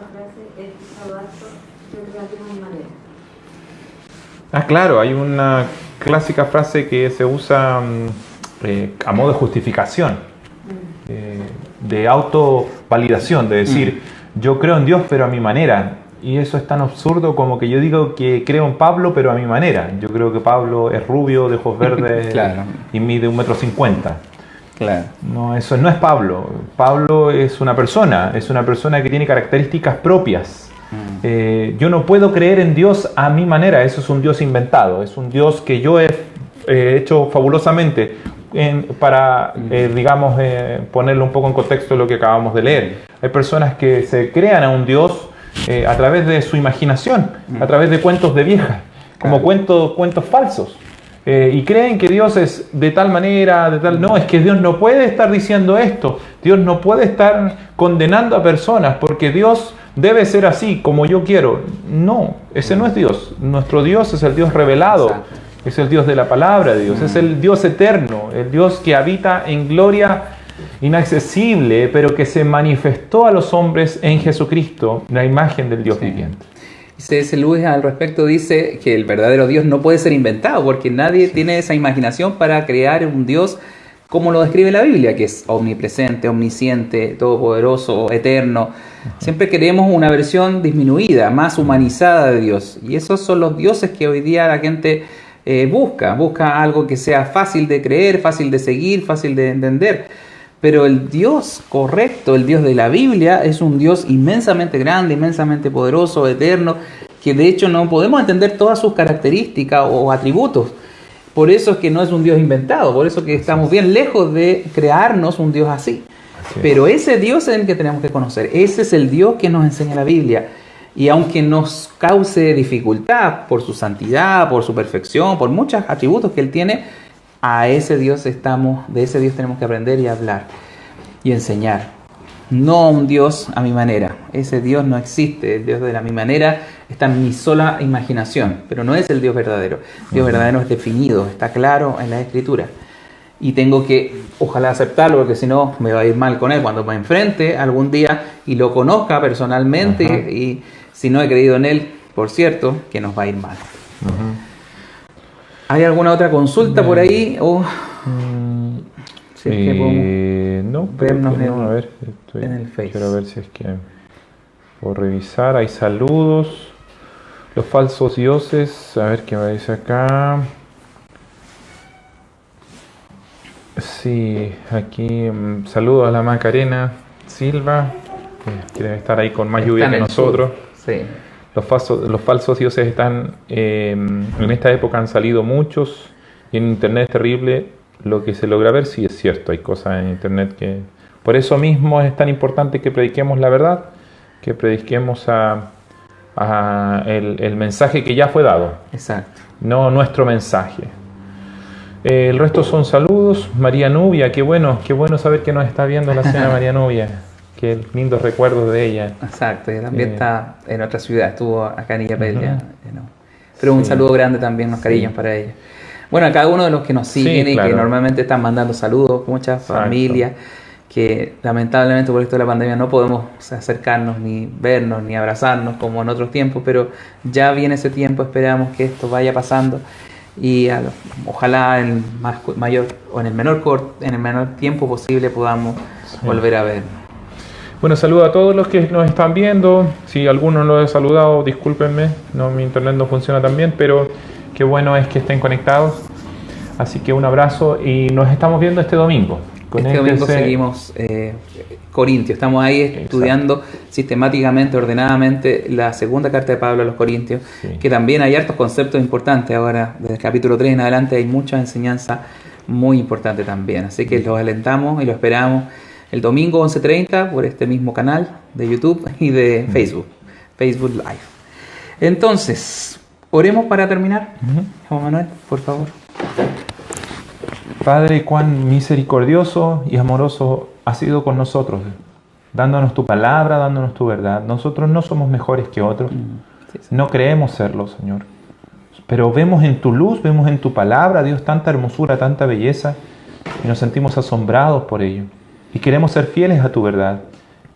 Speaker 3: acá. Claro, hay una clásica frase que se usa a modo de justificación, de autovalidación, de decir, yo creo en Dios pero a mi manera. Y eso es tan absurdo como que yo digo que creo en Pablo pero a mi manera. Yo creo que Pablo es rubio, de ojos verdes, claro, y mide 1,50 m.
Speaker 2: Claro.
Speaker 3: No, eso no es Pablo. Pablo es una persona que tiene características propias. Yo no puedo creer en Dios a mi manera. Eso es un Dios inventado, es un Dios que yo he hecho fabulosamente para ponerlo un poco en contexto de lo que acabamos de leer. Hay personas que se crean a un Dios a través de su imaginación, a través de cuentos de vieja, como cuentos falsos, y creen que Dios es de tal manera, no, es que Dios no puede estar diciendo esto, Dios no puede estar condenando a personas porque Dios debe ser así como yo quiero. No, ese no es Dios. Nuestro Dios es el Dios revelado. Exacto. Es el Dios de la palabra de Dios, es el Dios eterno, el Dios que habita en gloria inaccesible, pero que se manifestó a los hombres en Jesucristo, la imagen del Dios viviente.
Speaker 2: C.S. Lewis al respecto dice que el verdadero Dios no puede ser inventado, porque nadie tiene esa imaginación para crear un Dios como lo describe la Biblia, que es omnipresente, omnisciente, todopoderoso, eterno. Siempre queremos una versión disminuida, más humanizada de Dios, y esos son los dioses que hoy día la gente busca algo que sea fácil de creer, fácil de seguir, fácil de entender. Pero el Dios correcto, el Dios de la Biblia, es un Dios inmensamente grande, inmensamente poderoso, eterno, que de hecho no podemos entender todas sus características o atributos. Por eso es que no es un Dios inventado, por eso que estamos bien lejos de crearnos un Dios así. Pero ese Dios es el que tenemos que conocer, ese es el Dios que nos enseña la Biblia. Y aunque nos cause dificultad por su santidad, por su perfección, por muchos atributos que Él tiene, de ese Dios tenemos que aprender y hablar y enseñar. No un Dios a mi manera, ese Dios no existe, el Dios de la mi manera está en mi sola imaginación, pero no es el Dios verdadero. El Dios verdadero es definido, está claro en la Escritura. Y tengo que, ojalá aceptarlo, porque si no me va a ir mal con Él cuando me enfrente algún día y lo conozca personalmente. Y si no he creído en Él, por cierto, que nos va a ir mal. ¿Hay alguna otra consulta por ahí? Si es que podemos vernos
Speaker 3: a ver,
Speaker 2: en el Face.
Speaker 3: Quiero ver si es que puedo revisar. Hay saludos. Los falsos dioses. A ver qué me dice acá. Sí, aquí saludos a la Macarena Silva, que quiere estar ahí con más lluvia que nosotros.
Speaker 2: Sí.
Speaker 3: Los falsos dioses están, en esta época han salido muchos, y en internet es terrible lo que se logra ver. Sí, es cierto, hay cosas en internet que... Por eso mismo es tan importante que prediquemos la verdad, que prediquemos el mensaje que ya fue dado.
Speaker 2: Exacto.
Speaker 3: No nuestro mensaje. El resto son saludos. María Nubia, qué bueno saber que nos está viendo la señora María Nubia. Qué lindos recuerdos de ella.
Speaker 2: Exacto, ella también está en otra ciudad, estuvo acá en Illapel. Pero un saludo grande también, unos cariños para ella. Bueno, a cada uno de los que nos siguen y que normalmente están mandando saludos, muchas familias que lamentablemente por esto de la pandemia no podemos acercarnos, ni vernos, ni abrazarnos como en otros tiempos, pero ya viene ese tiempo, esperamos que esto vaya pasando. Y ojalá en el menor tiempo posible podamos volver a ver.
Speaker 3: Bueno, saludo a todos los que nos están viendo. Si alguno no lo he saludado, discúlpenme, mi internet no funciona tan bien, pero qué bueno es que estén conectados. Así que un abrazo y nos estamos viendo este domingo.
Speaker 2: Este domingo seguimos Corintios, estamos ahí estudiando sistemáticamente, ordenadamente la segunda carta de Pablo a los Corintios, que también hay hartos conceptos importantes ahora, desde el capítulo 3 en adelante hay mucha enseñanza muy importante también, así que los alentamos y los esperamos el domingo 11:30 por este mismo canal de YouTube y de Facebook Live. Entonces, oremos para terminar. Juan Manuel, por favor.
Speaker 3: Padre, cuán misericordioso y amoroso has sido con nosotros, dándonos tu palabra, dándonos tu verdad. Nosotros no somos mejores que otros, no creemos serlo, Señor. Pero vemos en tu luz, vemos en tu palabra, Dios, tanta hermosura, tanta belleza, y nos sentimos asombrados por ello. Y queremos ser fieles a tu verdad.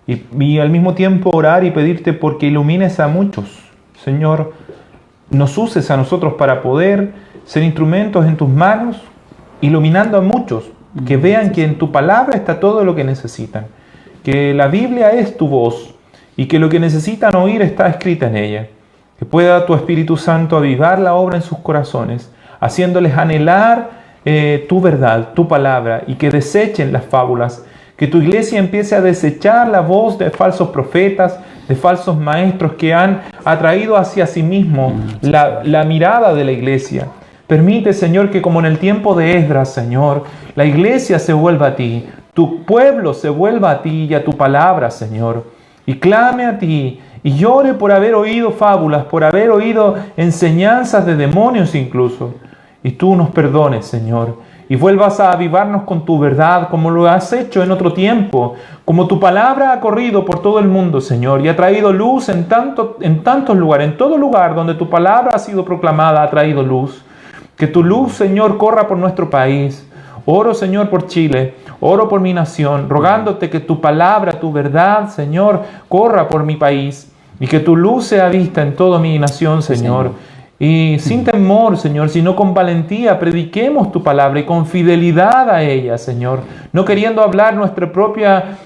Speaker 3: Y al mismo tiempo orar y pedirte porque ilumines a muchos. Señor, nos uses a nosotros para poder ser instrumentos en tus manos, iluminando a muchos, que vean que en tu palabra está todo lo que necesitan, que la Biblia es tu voz y que lo que necesitan oír está escrita en ella, que pueda tu Espíritu Santo avivar la obra en sus corazones, haciéndoles anhelar tu verdad, tu palabra, y que desechen las fábulas, que tu iglesia empiece a desechar la voz de falsos profetas, de falsos maestros que han atraído hacia sí mismo la mirada de la iglesia. Permite, Señor, que como en el tiempo de Esdras, Señor, la iglesia se vuelva a ti, tu pueblo se vuelva a ti y a tu palabra, Señor, y clame a ti, y llore por haber oído fábulas, por haber oído enseñanzas de demonios incluso, y tú nos perdones, Señor, y vuelvas a avivarnos con tu verdad, como lo has hecho en otro tiempo, como tu palabra ha corrido por todo el mundo, Señor, y ha traído luz en tantos lugares, en todo lugar donde tu palabra ha sido proclamada, ha traído luz. Que tu luz, Señor, corra por nuestro país. Oro, Señor, por Chile. Oro por mi nación, rogándote que tu palabra, tu verdad, Señor, corra por mi país. Y que tu luz sea vista en toda mi nación, Señor. Y sin temor, Señor, sino con valentía, prediquemos tu palabra y con fidelidad a ella, Señor. No queriendo hablar nuestra propia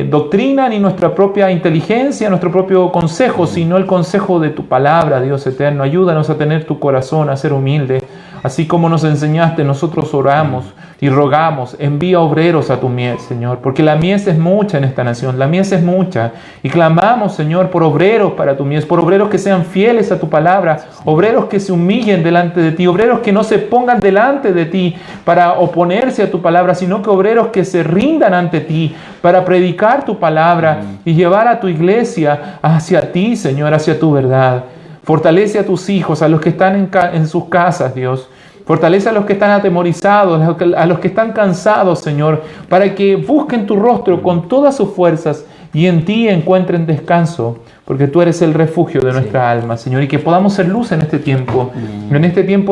Speaker 3: doctrina, ni nuestra propia inteligencia, nuestro propio consejo, sino el consejo de tu palabra, Dios eterno. Ayúdanos a tener tu corazón, a ser humilde. Así como nos enseñaste, nosotros oramos. Y rogamos, envía obreros a tu mies, Señor, porque la mies es mucha en esta nación, la mies es mucha. Y clamamos, Señor, por obreros para tu mies, por obreros que sean fieles a tu palabra, obreros que se humillen delante de ti, obreros que no se pongan delante de ti para oponerse a tu palabra, sino que obreros que se rindan ante ti para predicar tu palabra y llevar a tu iglesia hacia ti, Señor, hacia tu verdad. Fortalece a tus hijos, a los que están en sus casas, Dios. Fortalece a los que están atemorizados, a los que están cansados, Señor, para que busquen tu rostro con todas sus fuerzas y en ti encuentren descanso, porque tú eres el refugio de nuestra alma, Señor, y que podamos ser luz en este tiempo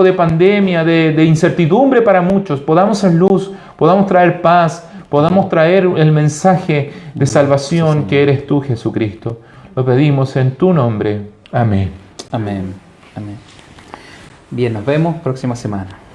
Speaker 3: de pandemia, de incertidumbre para muchos, podamos ser luz, podamos traer paz, podamos traer el mensaje de salvación que eres tú, Jesucristo. Lo pedimos en tu nombre. Amén.
Speaker 2: Amén. Amén. Bien, nos vemos próxima semana.